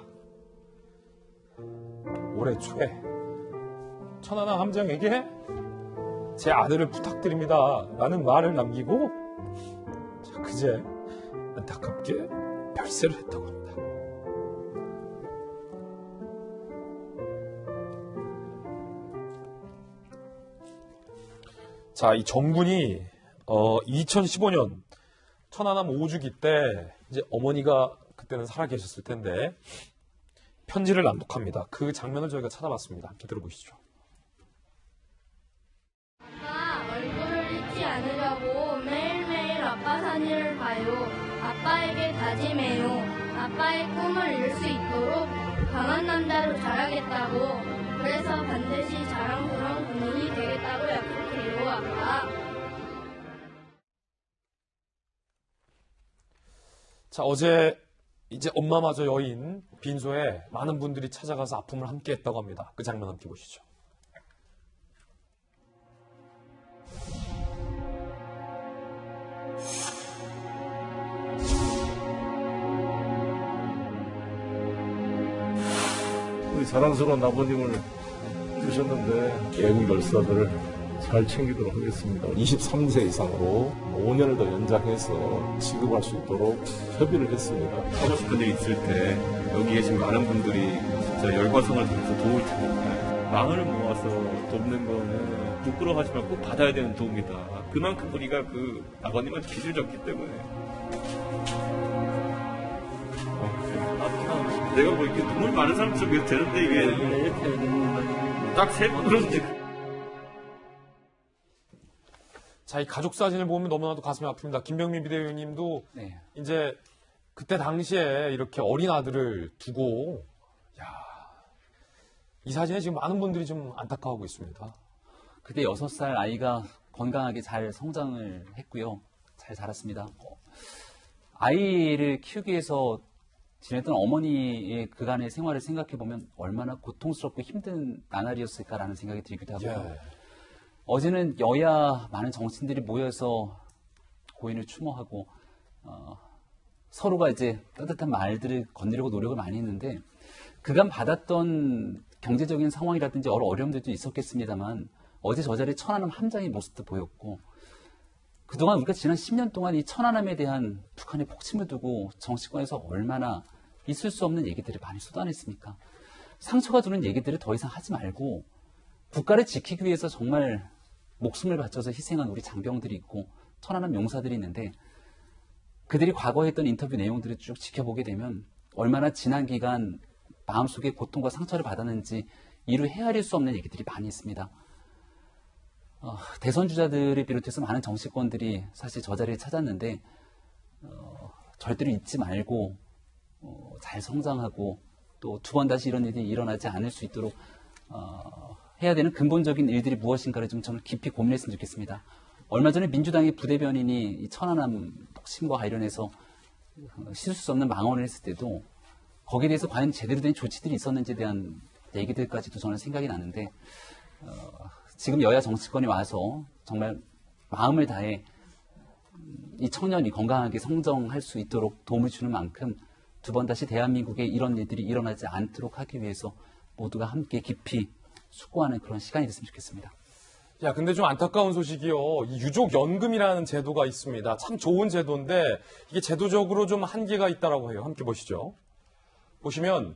올해 초에 천안함 함장에게 제 아들을 부탁드립니다 라는 말을 남기고 그제 안타깝게 별세를 했다고 합니다. 자, 이 정군이 2015년 천안함 5주기 때 이제 어머니가 그때는 살아계셨을 텐데 편지를 낭독합니다. 그 장면을 저희가 찾아봤습니다. 함께 들어보시죠. 아빠, 얼굴을 잊지 않으려고 매일매일 아빠 사진을 봐요. 아빠에게 다짐해요. 아빠의 꿈을 이룰 수 있도록 강한 남자로 자라겠다고. 그래서 반드시 자랑스러운 군인이 되겠다고 약속해요, 아빠. 자, 어제 이제 엄마마저 여인 빈소에 많은 분들이 찾아가서 아픔을 함께 했다고 합니다. 그 장면 함께 보시죠. 우리 사랑스러운 아버님을 두셨는데 예금 결사들을 잘 챙기도록 하겠습니다. 23세 이상으로 5년을 더 연장해서 지급할 수 있도록 협의를 했습니다. 하고싶은 분들이 있을 때 여기 계신 많은 분들이 진짜 열과성을 들여서 도울 테니까 망을 모아서 돕는 거는 부끄러워하지만 꼭 받아야 되는 도움이다. 그만큼 우리가 그 아버님한테 빚을 졌기 때문에. 내가 뭐 이렇게 눈물 많은 사람 속에 되는데 이게 딱 세 번 그런지. 자, 이 가족 사진을 보면 너무나도 가슴이 아픕니다. 김병민 비대위원님도 이제 그때 당시에 이렇게 어린 아들을 두고, 이 사진에 지금 많은 분들이 좀 안타까워하고 있습니다. 그때 6살 아이가 건강하게 잘 성장을 했고요. 잘 자랐습니다. 아이를 키우기 위해서 지냈던 어머니의 그간의 생활을 생각해보면 얼마나 고통스럽고 힘든 나날이었을까라는 생각이 들기도 하고요. 어제는 여야 많은 정치인들이 모여서 고인을 추모하고 서로가 이제 따뜻한 말들을 건네려고 노력을 많이 했는데 그간 받았던 경제적인 상황이라든지 여러 어려움들도 있었겠습니다만 어제 저 자리에 천안함 함장의 모습도 보였고 그동안 우리가 지난 10년 동안 이 천안함에 대한 북한의 폭침을 두고 정치권에서 얼마나 있을 수 없는 얘기들을 많이 쏟아냈습니까? 상처가 주는 얘기들을 더 이상 하지 말고 국가를 지키기 위해서 정말 목숨을 바쳐서 희생한 우리 장병들이 있고 천안함 용사들이 있는데 그들이 과거에 했던 인터뷰 내용들을 쭉 지켜보게 되면 얼마나 지난 기간 마음속에 고통과 상처를 받았는지 이루 헤아릴 수 없는 얘기들이 많이 있습니다. 대선 주자들을 비롯해서 많은 정치권들이 사실 저 자리를 찾았는데 절대로 잊지 말고 잘 성장하고 또 두 번 다시 이런 일이 일어나지 않을 수 있도록 해야 되는 근본적인 일들이 무엇인가를 좀 저는 깊이 고민했으면 좋겠습니다. 얼마 전에 민주당의 부대변인이 이 천안함 폭침과 관련해서 씻을 수 없는 망언을 했을 때도 거기에 대해서 과연 제대로 된 조치들이 있었는지에 대한 얘기들까지도 저는 생각이 나는데 지금 여야 정치권이 와서 정말 마음을 다해 이 청년이 건강하게 성장할 수 있도록 도움을 주는 만큼 두 번 다시 대한민국에 이런 일들이 일어나지 않도록 하기 위해서 모두가 함께 깊이 숙고하는 그런 시간이 됐으면 좋겠습니다. 야, 근데 좀 안타까운 소식이요. 이 유족연금이라는 제도가 있습니다. 참 좋은 제도인데 이게 제도적으로 좀 한계가 있다라고 해요. 함께 보시죠. 보시면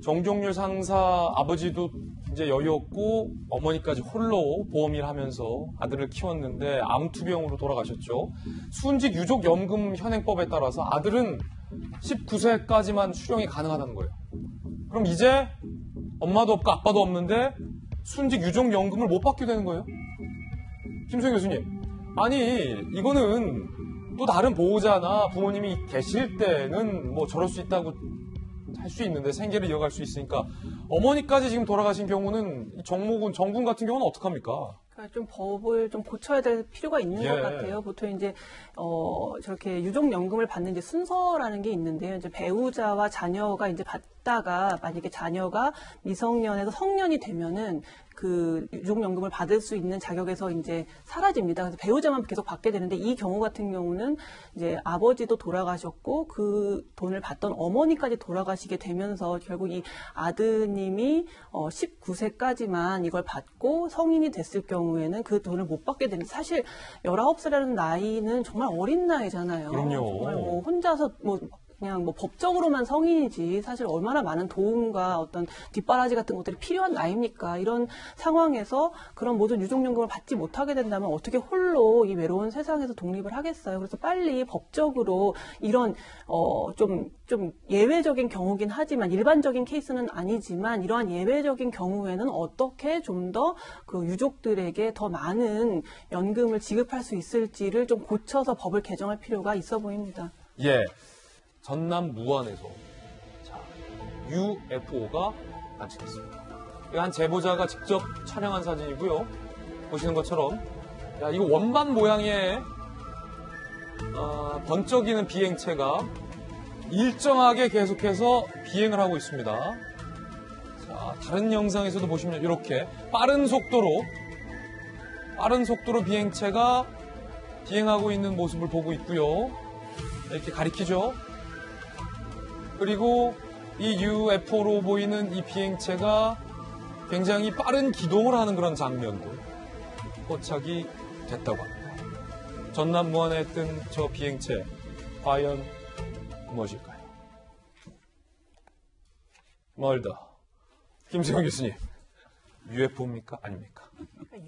정종률 상사 아버지도 이제 여유 없고 어머니까지 홀로 보험일 하면서 아들을 키웠는데 암투병으로 돌아가셨죠. 순직 유족연금 현행법에 따라서 아들은 19세까지만 수령이 가능하다는 거예요. 그럼 이제 엄마도 없고 아빠도 없는데 순직 유족연금을 못 받게 되는 거예요. 김소영 교수님, 아니 이거는 또 다른 보호자나 부모님이 계실 때는 뭐 저럴 수 있다고 할 수 있는데 생계를 이어갈 수 있으니까 어머니까지 지금 돌아가신 경우는 이 정군 같은 경우는 어떡합니까? 그러니까 좀 법을 좀 고쳐야 될 필요가 있는 것 같아요. 보통 이제 저렇게 유족연금을 받는 이제 순서라는 게 있는데요. 이제 배우자와 자녀가 이제 받다가 만약에 자녀가 미성년에서 성년이 되면은 그 유족연금을 받을 수 있는 자격에서 이제 사라집니다. 그래서 배우자만 계속 받게 되는데 이 경우 같은 경우는 이제 아버지도 돌아가셨고 그 돈을 받던 어머니까지 돌아가시게 되면서 결국 이 아드님이 19세까지만 이걸 받고 성인이 됐을 경우에는 그 돈을 못 받게 되는, 사실 19살이라는 나이는 정말 어린 나이잖아요. 그럼요. 정말 뭐 혼자서 그냥 뭐 법적으로만 성인이지 사실 얼마나 많은 도움과 어떤 뒷바라지 같은 것들이 필요한 나이입니까? 이런 상황에서 그런 모든 유족연금을 받지 못하게 된다면 어떻게 홀로 이 외로운 세상에서 독립을 하겠어요? 그래서 빨리 법적으로 이런 좀 예외적인 경우긴 하지만 일반적인 케이스는 아니지만 이러한 예외적인 경우에는 어떻게 좀 더 그 유족들에게 더 많은 연금을 지급할 수 있을지를 좀 고쳐서 법을 개정할 필요가 있어 보입니다. 예. 전남 무안에서 UFO가 관측됐습니다. 한 제보자가 직접 촬영한 사진이고요. 보시는 것처럼 이거 원반 모양의 번쩍이는 비행체가 일정하게 계속해서 비행을 하고 있습니다. 자, 다른 영상에서도 보시면 이렇게 빠른 속도로 비행체가 비행하고 있는 모습을 보고 있고요. 이렇게 가리키죠. 그리고 이 UFO로 보이는 이 비행체가 굉장히 빠른 기동을 하는 그런 장면도 포착이 됐다고 합니다. 전남 무안에 뜬 저 비행체 과연 무엇일까요? 멀더 김수영 교수님. UFO입니까? 아닙니까?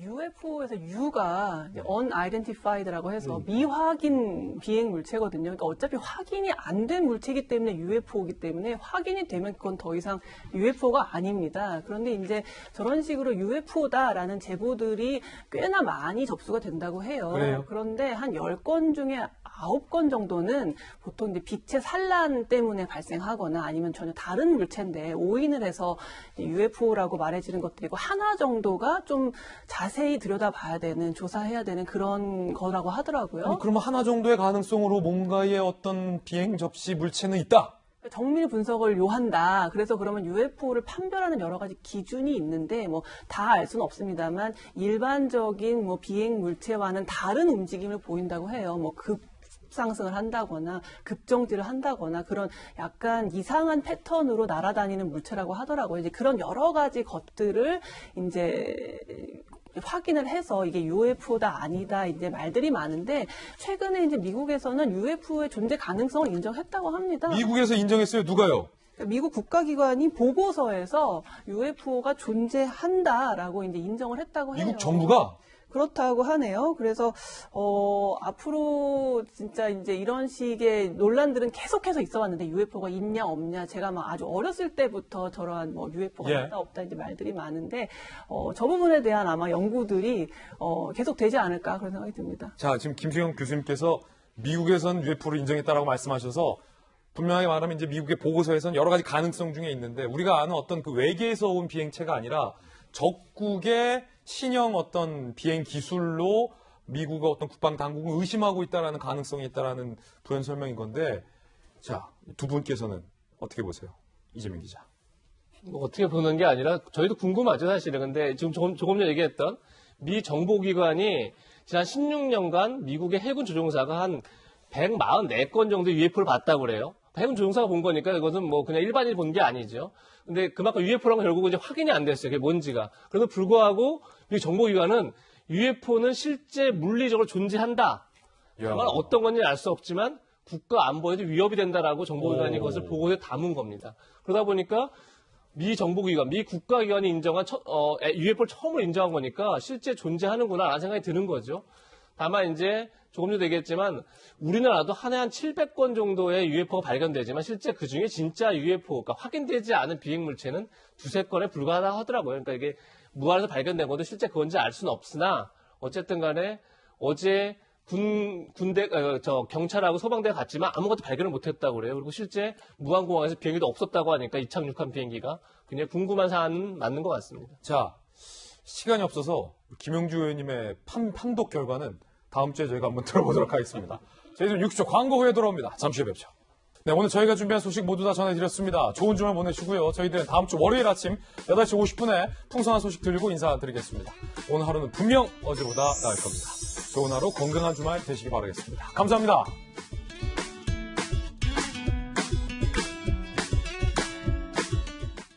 UFO에서 U가 unidentified라고 해서 미확인 비행 물체거든요. 그러니까 어차피 확인이 안 된 물체이기 때문에 UFO이기 때문에 확인이 되면 그건 더 이상 UFO가 아닙니다. 그런데 이제 저런 식으로 UFO다라는 제보들이 꽤나 많이 접수가 된다고 해요. 그래요? 그런데 한 10건 중에 9건 정도는 보통 이제 빛의 산란 때문에 발생하거나 아니면 전혀 다른 물체인데 오인을 해서 UFO라고 말해지는 것들이고 하나 정도가 좀 자세히 들여다봐야 되는, 조사해야 되는 그런 거라고 하더라고요. 그러면 하나 정도의 가능성으로 뭔가의 어떤 비행 접시 물체는 있다? 정밀 분석을 요한다. 그래서 그러면 UFO를 판별하는 여러 가지 기준이 있는데 뭐 다 알 수는 없습니다만 일반적인 뭐 비행 물체와는 다른 움직임을 보인다고 해요. 뭐 급상승을 한다거나 급정지를 한다거나 그런 약간 이상한 패턴으로 날아다니는 물체라고 하더라고요. 이제 그런 여러 가지 것들을 이제 확인을 해서 이게 UFO다 아니다 이제 말들이 많은데 최근에 이제 미국에서는 UFO의 존재 가능성을 인정했다고 합니다. 미국에서 인정했어요? 누가요? 미국 국가기관이 보고서에서 UFO가 존재한다라고 이제 인정을 했다고 해요. 미국 정부가? 그렇다고 하네요. 그래서 앞으로 진짜 이제 이런 식의 논란들은 계속해서 있어 왔는데 UFO가 있냐 없냐 제가 막 아주 어렸을 때부터 저러한 뭐 UFO가 있다 없다 이제 말들이 많은데 저 부분에 대한 아마 연구들이 계속 되지 않을까 그런 생각이 듭니다. 자, 지금 김수영 교수님께서 미국에선 UFO를 인정했다라고 말씀하셔서 분명하게 말하면 이제 미국의 보고서에서는 여러 가지 가능성 중에 있는데 우리가 아는 어떤 그 외계에서 온 비행체가 아니라 적국의 신형 어떤 비행 기술로 미국의 어떤 국방 당국은 의심하고 있다라는 가능성이 있다라는 부연 설명인 건데, 자, 두 분께서는 어떻게 보세요? 이재명 기자. 뭐 어떻게 보는 게 아니라 저희도 궁금하죠, 사실은. 근데 지금 조금 전에 얘기했던 미 정보기관이 지난 16년간 미국의 해군 조종사가 한 144건 정도 UFO를 봤다고 그래요. 해군 조종사가 본 거니까 이것은 뭐 그냥 일반인이 본 게 아니죠. 근데 그만큼 UFO라는 건 결국은 이제 확인이 안 됐어요. 그게 뭔지가. 그래도 불구하고 이 정보기관은 UFO는 실제 물리적으로 존재한다. 다만 어떤 건지 알 수 없지만 국가 안보에도 위협이 된다라고 정보기관이 그것을 보고서에 담은 겁니다. 그러다 보니까 미 정보기관, 미 국가기관이 인정한 UFO를 처음으로 인정한 거니까 실제 존재하는구나라는 생각이 드는 거죠. 다만 이제 조금 전에 얘기했지만 우리나라도 한 해 한 700건 정도의 UFO가 발견되지만 실제 그중에 진짜 UFO, 그러니까 확인되지 않은 비행물체는 두세 건에 불과하다고 하더라고요. 그러니까 이게 무한에서 발견된 건데 실제 그건지 알 수는 없으나 어쨌든 간에 어제 경찰하고 소방대가 갔지만 아무것도 발견을 못했다고 그래요. 그리고 실제 무안공항에서 비행기도 없었다고 하니까 이착륙한 비행기가 굉장히 궁금한 사안은 맞는 것 같습니다. 자, 시간이 없어서 김영주 의원님의 판독 결과는 다음 주에 저희가 한번 들어보도록 하겠습니다. 저희는 60초 광고 후에 돌아옵니다. 잠시 후에 뵙죠. 네, 오늘 저희가 준비한 소식 모두 다 전해드렸습니다. 좋은 주말 보내시고요. 저희들은 다음 주 월요일 아침 8시 50분에 풍성한 소식 들고 인사드리겠습니다. 오늘 하루는 분명 어제보다 나을 겁니다. 좋은 하루, 건강한 주말 되시기 바라겠습니다. 감사합니다.